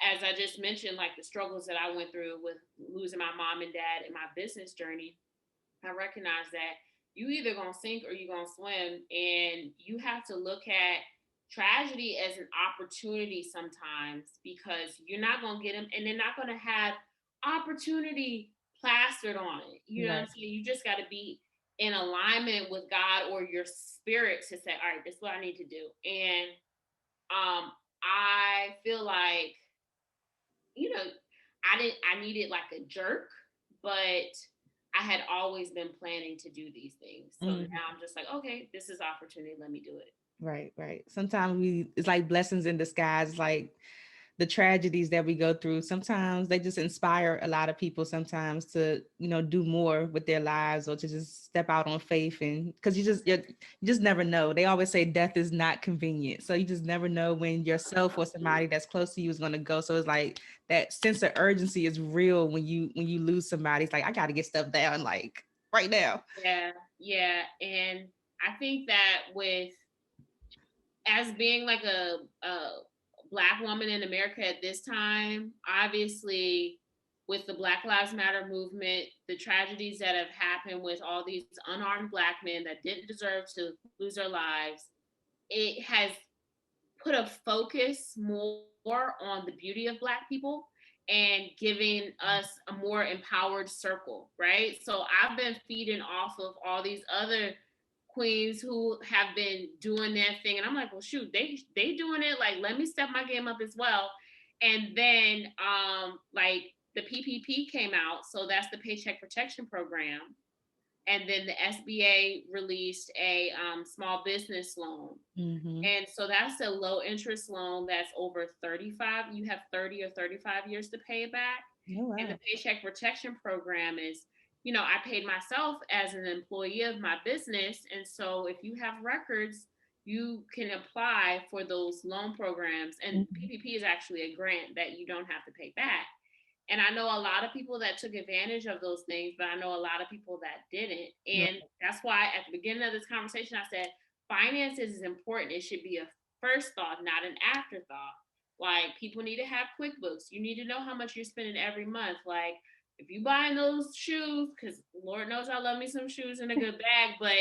as I just mentioned, like the struggles that I went through with losing my mom and dad in my business journey, I recognize that you either gonna sink or you gonna swim, and you have to look at tragedy as an opportunity sometimes because you're not gonna get them, and they're not gonna have opportunity plastered on it. You know what I'm saying? You just got to be in alignment with God or your spirit to say, all right, this is what I need to do. And I feel like, I needed like a jerk, but I had always been planning to do these things. So now I'm just like, okay, this is opportunity. Let me do it. Right. Sometimes it's like blessings in disguise, like the tragedies that we go through. Sometimes they just inspire a lot of people sometimes to, do more with their lives or to just step out on faith. And because you just never know. They always say death is not convenient. So you just never know when yourself or somebody that's close to you is going to go. So it's like that sense of urgency is real when you lose somebody. It's like, I got to get stuff down like right now. Yeah. And I think that as being like a Black woman in America at this time, obviously with the Black Lives Matter movement, the tragedies that have happened with all these unarmed Black men that didn't deserve to lose their lives, it has put a focus more on the beauty of Black people and giving us a more empowered circle, right? So I've been feeding off of all these other queens who have been doing their thing, and I'm like, well, shoot, they doing it. Like, let me step my game up as well. And then, like the PPP came out, so that's the Paycheck Protection Program, and then the SBA released a small business loan, and so that's a low interest loan that's over 35. You have 30 or 35 years to pay it back. Oh, wow. And the Paycheck Protection Program is, I paid myself as an employee of my business. And so if you have records, you can apply for those loan programs. And PPP is actually a grant that you don't have to pay back. And I know a lot of people that took advantage of those things, but I know a lot of people that didn't. And that's why at the beginning of this conversation, I said, finances is important. It should be a first thought, not an afterthought. Like, people need to have QuickBooks. You need to know how much you're spending every month. Like, if you buying those shoes, because Lord knows I love me some shoes in a good bag, but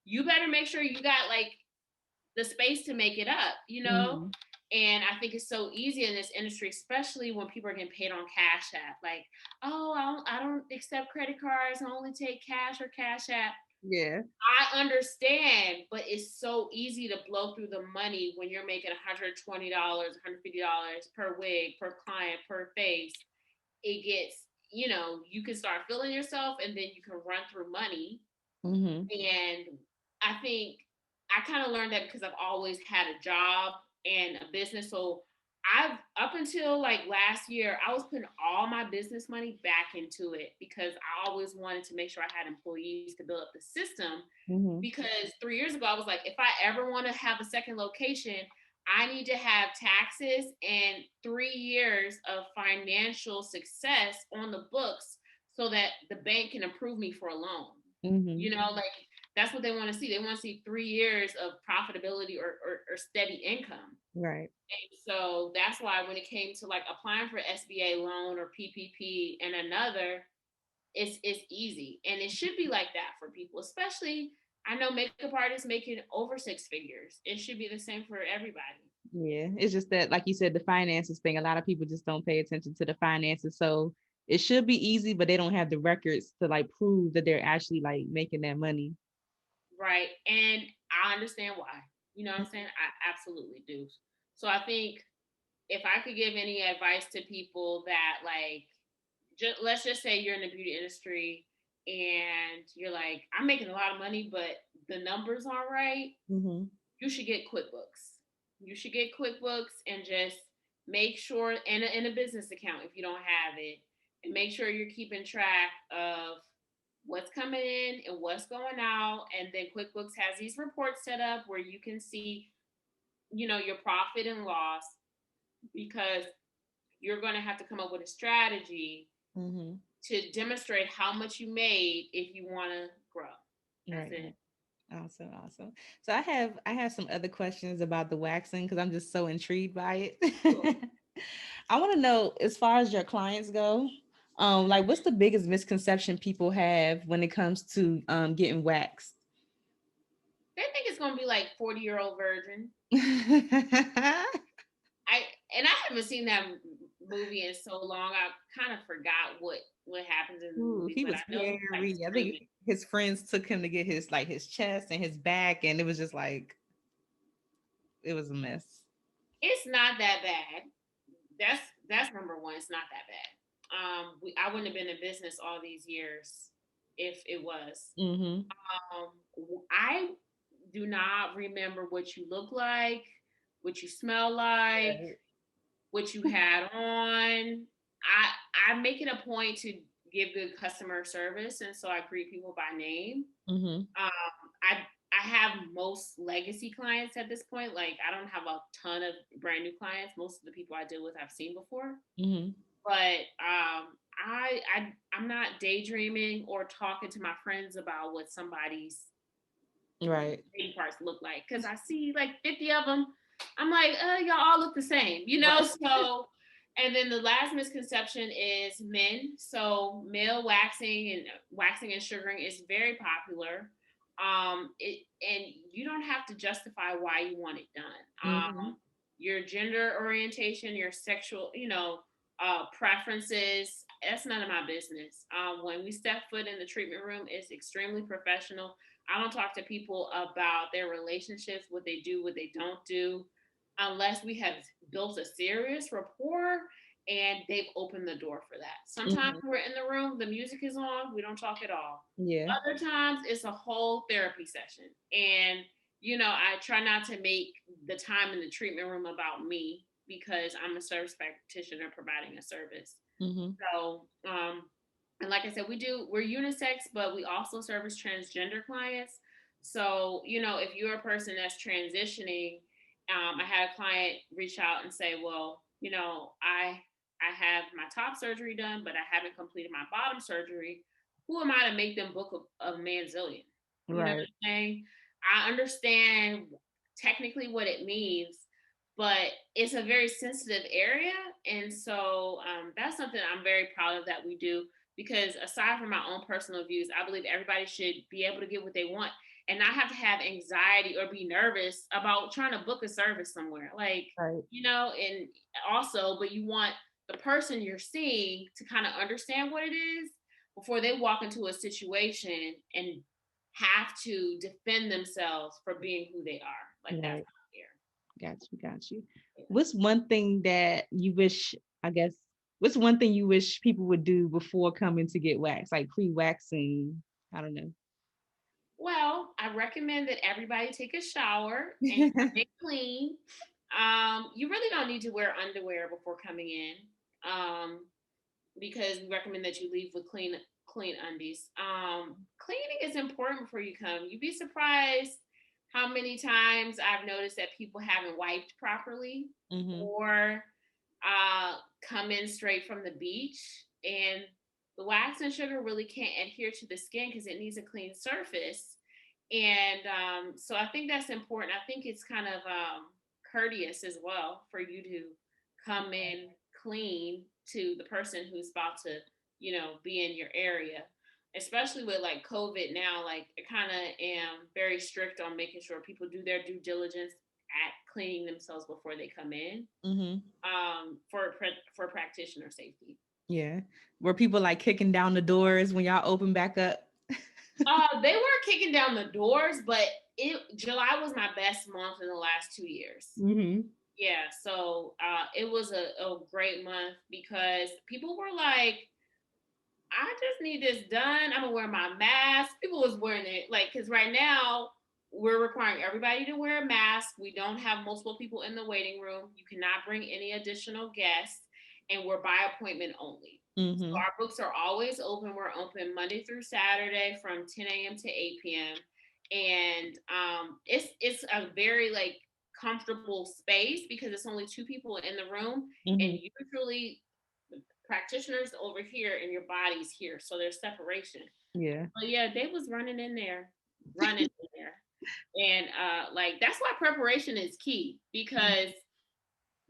you better make sure you got like the space to make it up, And I think it's so easy in this industry, especially when people are getting paid on Cash App. Like, oh, I don't accept credit cards. I only take cash or Cash App. Yeah. I understand, but it's so easy to blow through the money when you're making $120, $150 per wig, per client, per face. It gets, you can start feeling yourself and then you can run through money. Mm-hmm. And I think I kind of learned that because I've always had a job and a business. So up until like last year, I was putting all my business money back into it because I always wanted to make sure I had employees to build up the system. Mm-hmm. Because 3 years ago, I was like, if I ever want to have a second location, I need to have taxes and 3 years of financial success on the books so that the bank can approve me for a loan. Mm-hmm. Like that's what they want to see. They want to see 3 years of profitability or steady income. Right. And so that's why when it came to like applying for SBA loan or PPP and another, it's easy. And it should be like that for people, especially I know makeup artists making over 6 figures. It should be the same for everybody. Yeah. It's just that, like you said, the finances thing, a lot of people just don't pay attention to the finances. So it should be easy, but they don't have the records to like prove that they're actually like making that money. Right. And I understand why. You know what I'm saying? I absolutely do. So I think if I could give any advice to people that like, let's just say you're in the beauty industry and you're like, I'm making a lot of money, but the numbers aren't right. Mm-hmm. You should get QuickBooks. You should get QuickBooks and just make sure, and in a business account if you don't have it, and make sure you're keeping track of what's coming in and what's going out. And then QuickBooks has these reports set up where you can see, your profit and loss, because you're going to have to come up with a strategy Mm-hmm. to demonstrate how much you made if you want to grow. That's Right. it. Awesome. So I have some other questions about the waxing because I'm just so intrigued by Cool. it. I want to know, as far as your clients go, like what's the biggest misconception people have when it comes to getting waxed? They think it's going to be like 40-year-old virgin. I and I haven't seen that movie in so long. I kind of forgot what happens in the Ooh, movie, he but was I know he's like hairy. I think screaming. his friends took him to get his chest and his back, and it was just like it was a mess. It's not that bad. That's number one. It's not that bad. I wouldn't have been in business all these years if it was. Mm-hmm. I do not remember what you look like, what you smell like, Right. what you had on. I make it a point to give good customer service, and so I greet people by name. Mm-hmm. I have most legacy clients at this point. Like I don't have a ton of brand new clients. Most of the people I deal with I've seen before, Mm-hmm. but I'm not daydreaming or talking to my friends about what somebody's Right. baby parts look like because I see like 50 of them. I'm like, y'all all look the same, Right. So, and then the last misconception is men. So male waxing and sugaring is very popular. And you don't have to justify why you want it done. Mm-hmm. Your gender orientation, your sexual, preferences. That's none of my business. When we step foot in the treatment room, it's extremely professional. I don't talk to people about their relationships, what they do, what they don't do, unless we have built a serious rapport and they've opened the door for that. Sometimes Mm-hmm. we're in the room, the music is on, we don't talk at all. Yeah. Other times it's a whole therapy session. And, I try not to make the time in the treatment room about me because I'm a service practitioner providing a service. Mm-hmm. So, and like I said, we're unisex, but we also service transgender clients. So, if you're a person that's transitioning, I had a client reach out and say, well, I have my top surgery done, but I haven't completed my bottom surgery. Who am I to make them book a manzillion? You know what Right. I'm saying? I understand technically what it means, but it's a very sensitive area. And so that's something I'm very proud of that we do, because aside from my own personal views, I believe everybody should be able to get what they want and not have to have anxiety or be nervous about trying to book a service somewhere. Like, Right. and also, but you want the person you're seeing to kind of understand what it is before they walk into a situation and have to defend themselves for being who they are. Like that's Right. not fair. Got you. Yeah. What's one thing that you wish, I guess, what's one thing you wish people would do before coming to get waxed, like pre-waxing? I don't know. Well, I recommend that everybody take a shower and come in clean. You really don't need to wear underwear before coming in, because we recommend that you leave with clean undies. Cleaning is important before you come. You'd be surprised how many times I've noticed that people haven't wiped properly Mm-hmm. or come in straight from the beach, and the wax and sugar really can't adhere to the skin because it needs a clean surface. And so I think that's important. I think it's kind of courteous as well for you to come in clean to the person who's about to, be in your area. Especially with like COVID now, like I kind of am very strict on making sure people do their due diligence at cleaning themselves before they come in, Mm-hmm. for practitioner safety. Yeah. Were people like kicking down the doors when y'all open back up? They weren't kicking down the doors, but July was my best month in the last 2 years. Mm-hmm. Yeah, so it was a great month because people were like, I just need this done. I'm gonna wear my mask. People was wearing it like, because right now we're requiring everybody to wear a mask. We don't have multiple people in the waiting room. You cannot bring any additional guests, and we're by appointment only. So Mm-hmm. our books are always open. We're open Monday through Saturday from 10 a.m. to 8 p.m. And it's a very like comfortable space because it's only two people in the room, and Mm-hmm. usually practitioners over here and your body's here, so there's separation. Yeah. But yeah, they was running in there, and like that's why preparation is key because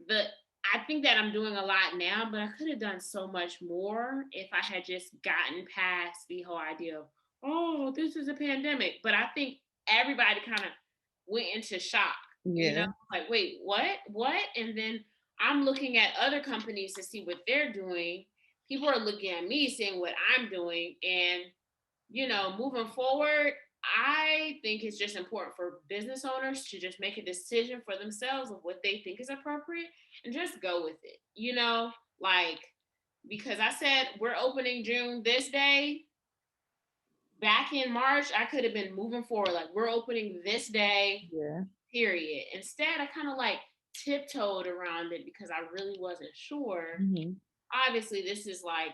the I think that I'm doing a lot now, but I could have done so much more if I had just gotten past the whole idea of, oh, this is a pandemic. But I think everybody kind of went into shock, Yeah. like, wait, what? And then I'm looking at other companies to see what they're doing. People are looking at me, seeing what I'm doing. And, moving forward, I think it's just important for business owners to just make a decision for themselves of what they think is appropriate and just go with it, like, because I said we're opening June this day. Back in March, I could have been moving forward, like, we're opening this day, Yeah. period. Instead, I kind of like tiptoed around it because I really wasn't sure. Mm-hmm. Obviously, this is like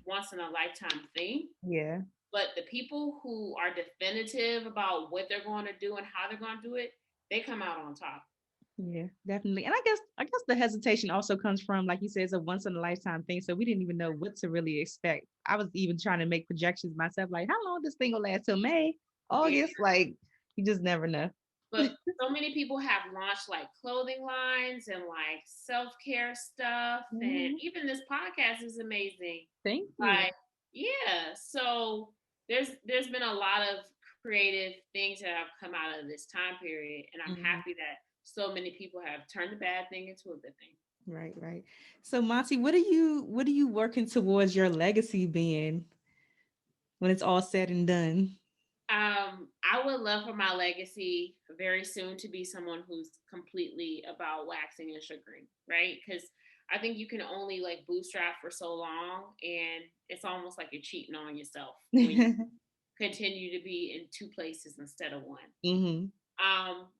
once in a lifetime thing. Yeah. But the people who are definitive about what they're going to do and how they're going to do it, they come out on top. Yeah, definitely. And I guess the hesitation also comes from, like you said, it's a once in a lifetime thing. So we didn't even know what to really expect. I was even trying to make projections myself, like how long this thing will last till May, Yeah. August. Like you just never know. But so many people have launched like clothing lines and like self-care stuff. And even this podcast is amazing. Thank you. Like, yeah. So there's been a lot of creative things that have come out of this time period. And I'm happy that so many people have turned a bad thing into a good thing. Right, right. So Monty, what are you working towards your legacy being when it's all said and done? I would love for my legacy very soon to be someone who's completely about waxing and sugaring, right? Because I think you can only like bootstrap for so long, and it's almost like you're cheating on yourself when you continue to be in two places instead of one. Mm-hmm.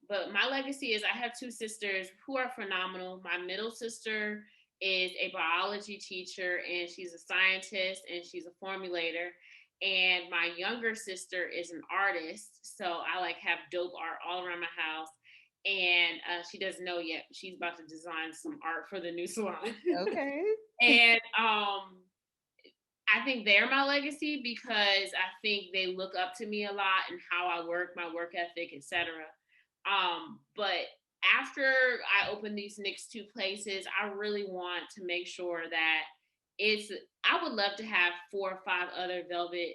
But my legacy is I have two sisters who are phenomenal. My middle sister is a biology teacher and she's a scientist and she's a formulator. And my younger sister is an artist. So I like have dope art all around my house. And she doesn't know yet. She's about to design some art for the new salon. Okay. And I think they're my legacy because I think they look up to me a lot and how I work, my work ethic, etc. But after I open these next two places, I really want to make sure that I would love to have 4 or 5 other velvet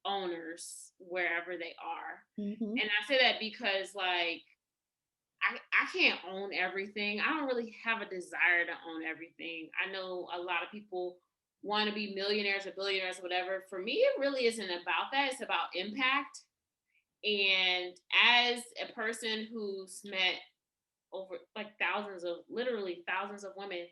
owners wherever they are. Mm-hmm. And I say that because like I can't own everything. I don't really have a desire to own everything. I know a lot of people want to be millionaires or billionaires or whatever. For me, it really isn't about that. It's about impact. And as a person who's met over like literally thousands of women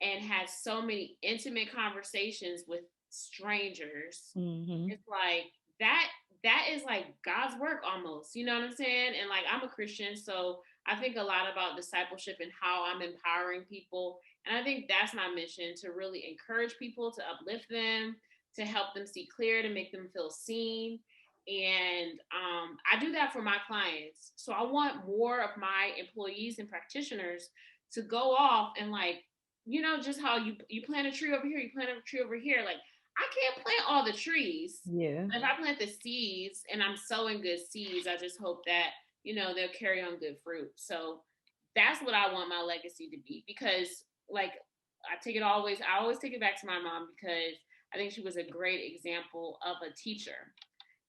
and had so many intimate conversations with strangers, it's like that is like God's work almost, you know what I'm saying? And like, I'm a Christian, so I think a lot about discipleship and how I'm empowering people. And I think that's my mission, to really encourage people, to uplift them, to help them see clear, to make them feel seen. And I do that for my clients. So I want more of my employees and practitioners to go off and, like, just how you plant a tree over here, you plant a tree over here. Like, I can't plant all the trees. Yeah. If I plant the seeds and I'm sowing good seeds, I just hope that, they'll carry on good fruit. So that's what I want my legacy to be, because like I always take it back to my mom, because I think she was a great example of a teacher.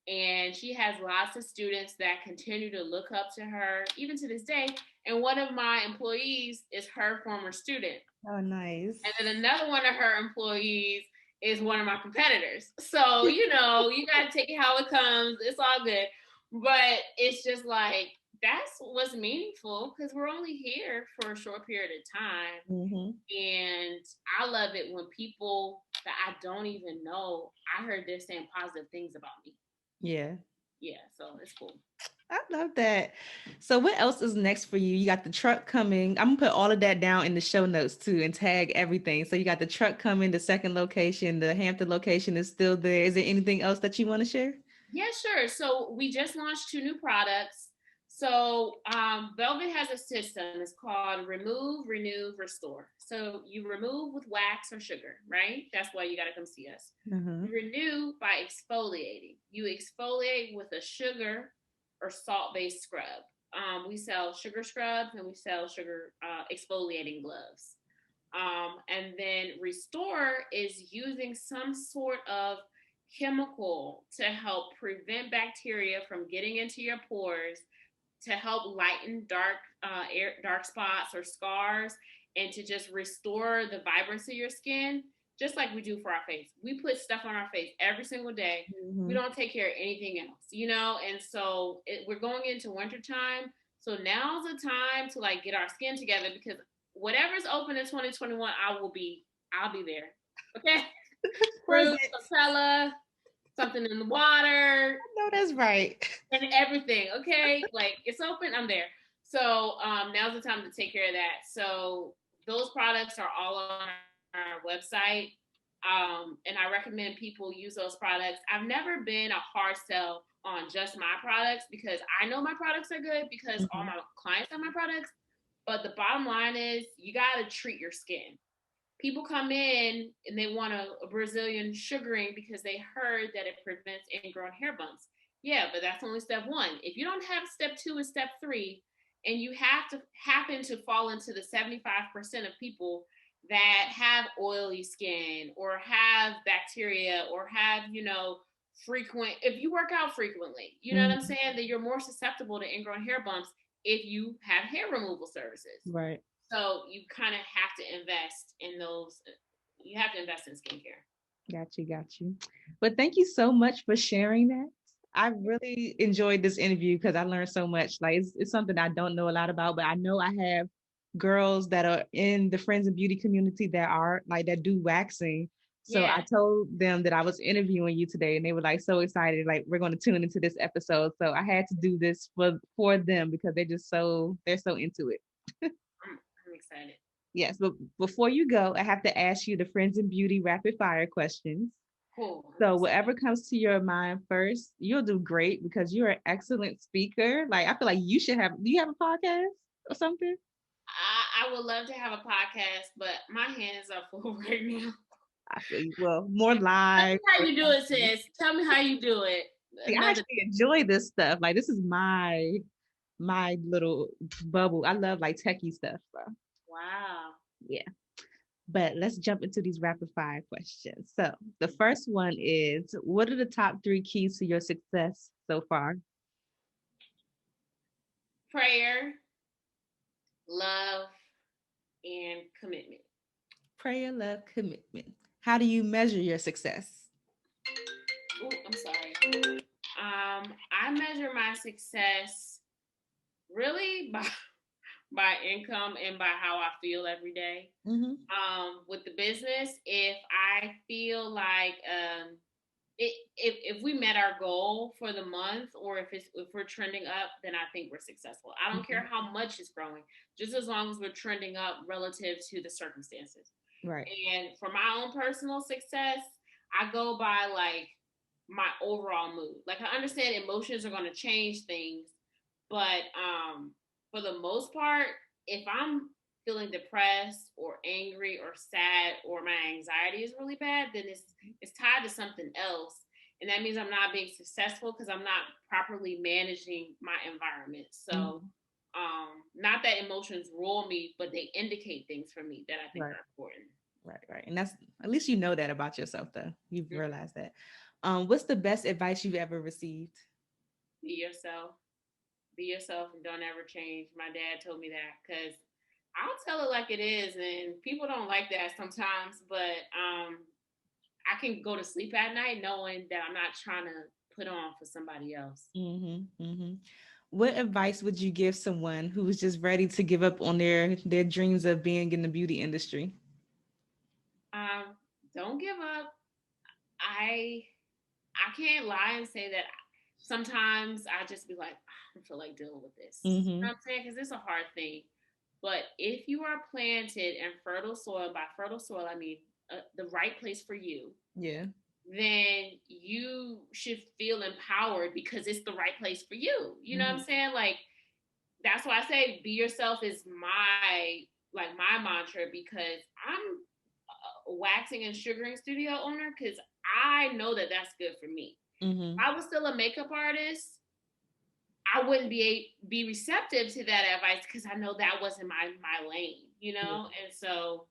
And she has lots of students that continue to look up to her even to this day. And one of my employees is her former student. Oh, nice. And then another one of her employees is one of my competitors. So, you got to take it how it comes. It's all good. But it's just like, that's what's meaningful, because we're only here for a short period of time. And I love it when people that I don't even know, I heard they're saying positive things about me. Yeah. Yeah, so it's cool. I love that. So what else is next for you? You got the truck coming. I'm gonna put all of that down in the show notes too and tag everything. So you got the truck coming, the second location, the Hampton location is still there. Is there anything else that you want to share? Yeah, sure. So we just launched 2 new products. So Velvet has a system. It's called Remove, Renew, Restore. So you remove with wax or sugar, right? That's why you got to come see us. You renew by exfoliating. You exfoliate with a sugar or salt-based scrub. We sell sugar scrubs and we sell sugar exfoliating gloves. And then Restore is using some sort of chemical to help prevent bacteria from getting into your pores, to help lighten dark spots or scars, and to just restore the vibrancy of your skin, just like we do for our face. We put stuff on our face every single day. We don't take care of anything else, and so we're going into wintertime. So now's the time to like get our skin together, because whatever's open in 2021, I'll be there. Okay. Fruit, Montrelle, something in the water. No, that's right. And everything. Okay. Like, it's open, I'm there. So now's the time to take care of that. So those products are all on our website. And I recommend people use those products. I've never been a hard sell on just my products, because I know my products are good, because all my clients have my products. But the bottom line is, you got to treat your skin. People come in and they want a Brazilian sugaring because they heard that it prevents ingrown hair bumps. Yeah, but that's only step 1. If you don't have step 2 and step 3, and you happen to fall into the 75% of people that have oily skin or have bacteria or have, if you work out frequently, you know what I'm saying, that you're more susceptible to ingrown hair bumps if you have hair removal services. Right. So you kind of have to invest in those. You have to invest in skincare. Got you. But thank you so much for sharing that. I really enjoyed this interview because I learned so much. Like, it's something I don't know a lot about, but I know I have girls that are in the Friends of Beauty community that do waxing. So I told them that I was interviewing you today, and they were like so excited. Like, we're going to tune into this episode. So I had to do this for them, because they're so into it. I'm excited. Yes, but before you go, I have to ask you the Friends in Beauty rapid fire questions. Cool. So whatever comes to your mind first, you'll do great, because you're an excellent speaker. Like, I feel like do you have a podcast or something? I would love to have a podcast, but my hands are full right now. I feel you. Well, more live. Tell me how you do it, sis. Tell me how you do it. See, I actually enjoy this stuff. Like, this is my little bubble. I love like techie stuff. So. Wow. Yeah. But let's jump into these rapid fire questions. So the first one is, what are the top 3 keys to your success so far? Prayer, love, and commitment. Prayer, love, commitment. How do you measure your success? I'm sorry. I measure my success really by income and by how I feel every day. Mm-hmm. With the business, if I feel like if we met our goal for the month, or if we're trending up, then I think we're successful. I don't care how much it's growing, just as long as we're trending up relative to the circumstances. Right. And for my own personal success, I go by like my overall mood. Like, I understand emotions are going to change things, but for the most part, if I'm feeling depressed or angry or sad, or my anxiety is really bad, then it's tied to something else. And that means I'm not being successful because I'm not properly managing my environment. So not that emotions rule me, but they indicate things for me that I think Right. are important. Right. And that's, at least you know that about yourself, though. You've realized that. What's the best advice you've ever received? Be yourself. Be yourself and don't ever change. My dad told me that because I'll tell it like it is, and people don't like that sometimes. But I can go to sleep at night knowing that I'm not trying to put on for somebody else. Mm-hmm. Mm-hmm. What advice would you give someone who was just ready to give up on their dreams of being in the beauty industry? Um, don't give up. I I can't lie and say that sometimes I just be like, "Ah, I don't feel like dealing with this." You Mm-hmm. know what I'm saying? Because it's a hard thing. But if you are planted in fertile soil, by fertile soil, I mean the right place for you, Yeah. then you should feel empowered because it's the right place for you. You know what Mm-hmm. I'm saying? Like, that's why I say be yourself is my mantra, because I'm a waxing and sugaring studio owner, because I know that that's good for me. Mm-hmm. If I was still a makeup artist, I wouldn't be receptive to that advice because I know that wasn't my lane, you Yeah. know. And so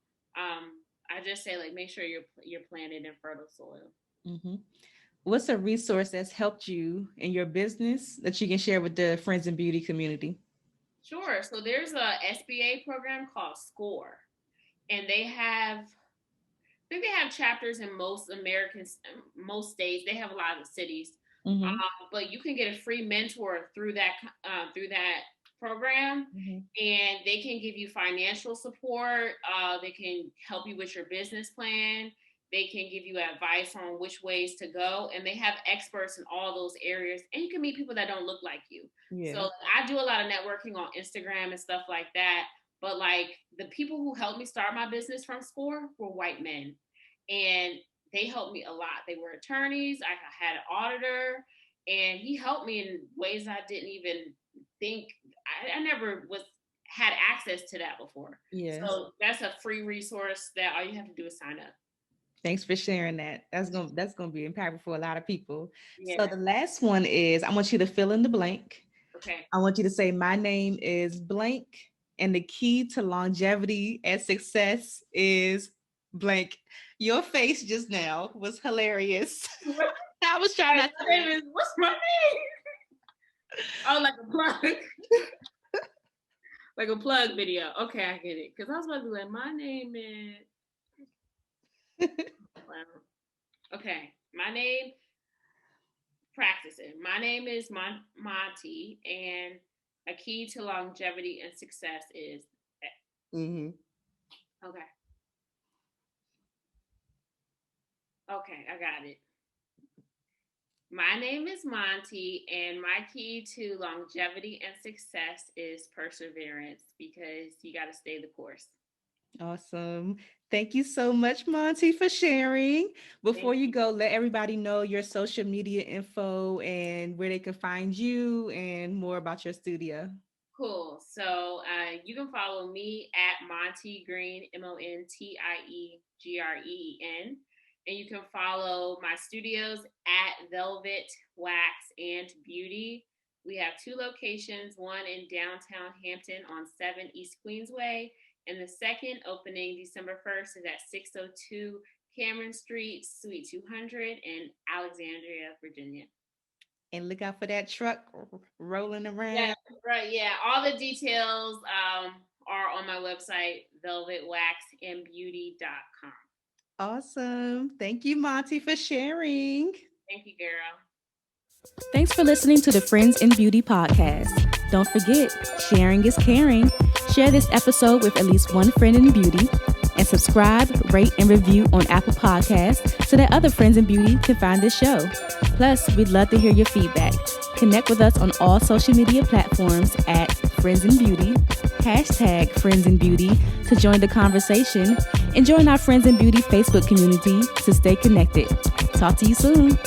I just say, like, make sure you're planted in fertile soil. Mm-hmm. What's a resource that's helped you in your business that you can share with the friends and beauty community? Sure. So there's a SBA program called SCORE, and I think they have chapters in most states. They have a lot of cities, Mm-hmm. but you can get a free mentor through that program, Mm-hmm. and they can give you financial support. They can help you with your business plan. They can give you advice on which ways to go, and they have experts in all those areas. And you can meet people that don't look like you. Yeah. So I do a lot of networking on Instagram and stuff like that. But like, the people who helped me start my business from SCORE were white men, and they helped me a lot. They were attorneys. I had an auditor, and he helped me in ways I didn't even think. I never was had access to that before. Yes. So that's a free resource that all you have to do is sign up. Thanks for sharing that. That's gonna be impactful for a lot of people. So Yeah. the last one is, I want you to fill in the blank. Okay. I want you to say, my name is blank, and the key to longevity and success is blank. Your face just now was hilarious. I was trying not to laugh. What's my name? Oh, like a plug. Like a plug video. Okay, I get it. Because I was about to be like, my name is. Wow. Okay, my name. Practice it. My name is Monty, and a key to longevity and success is. Mm-hmm. Okay. Okay, I got it. My name is Monty, and my key to longevity and success is perseverance, because you got to stay the course. Awesome. Thank you so much, Monty, for sharing. Before Thank you you. go, let everybody know your social media info and where they can find you and more about your studio. Cool. So you can follow me at Montie Green, MontiegReen. And you can follow my studios at Velvet Wax and Beauty. We have two locations, one in downtown Hampton on 7 East Queensway, and the second opening December 1st is at 602 Cameron Street, Suite 200 in Alexandria, Virginia. And look out for that truck rolling Yeah, around. right. Yeah, all the details are on my website, velvetwaxandbeauty.com. Awesome. Thank you, Monty, for sharing. Thank you, girl. Thanks for listening to the Friends in Beauty podcast. Don't forget, sharing is caring. Share this episode with at least one friend in beauty, and subscribe, rate, and review on Apple Podcasts so that other friends in beauty can find this show. Plus, we'd love to hear your feedback. Connect with us on all social media platforms at Friends in Beauty, hashtag Friends in Beauty to join the conversation, and join our Friends in Beauty Facebook community to stay connected. Talk to you soon.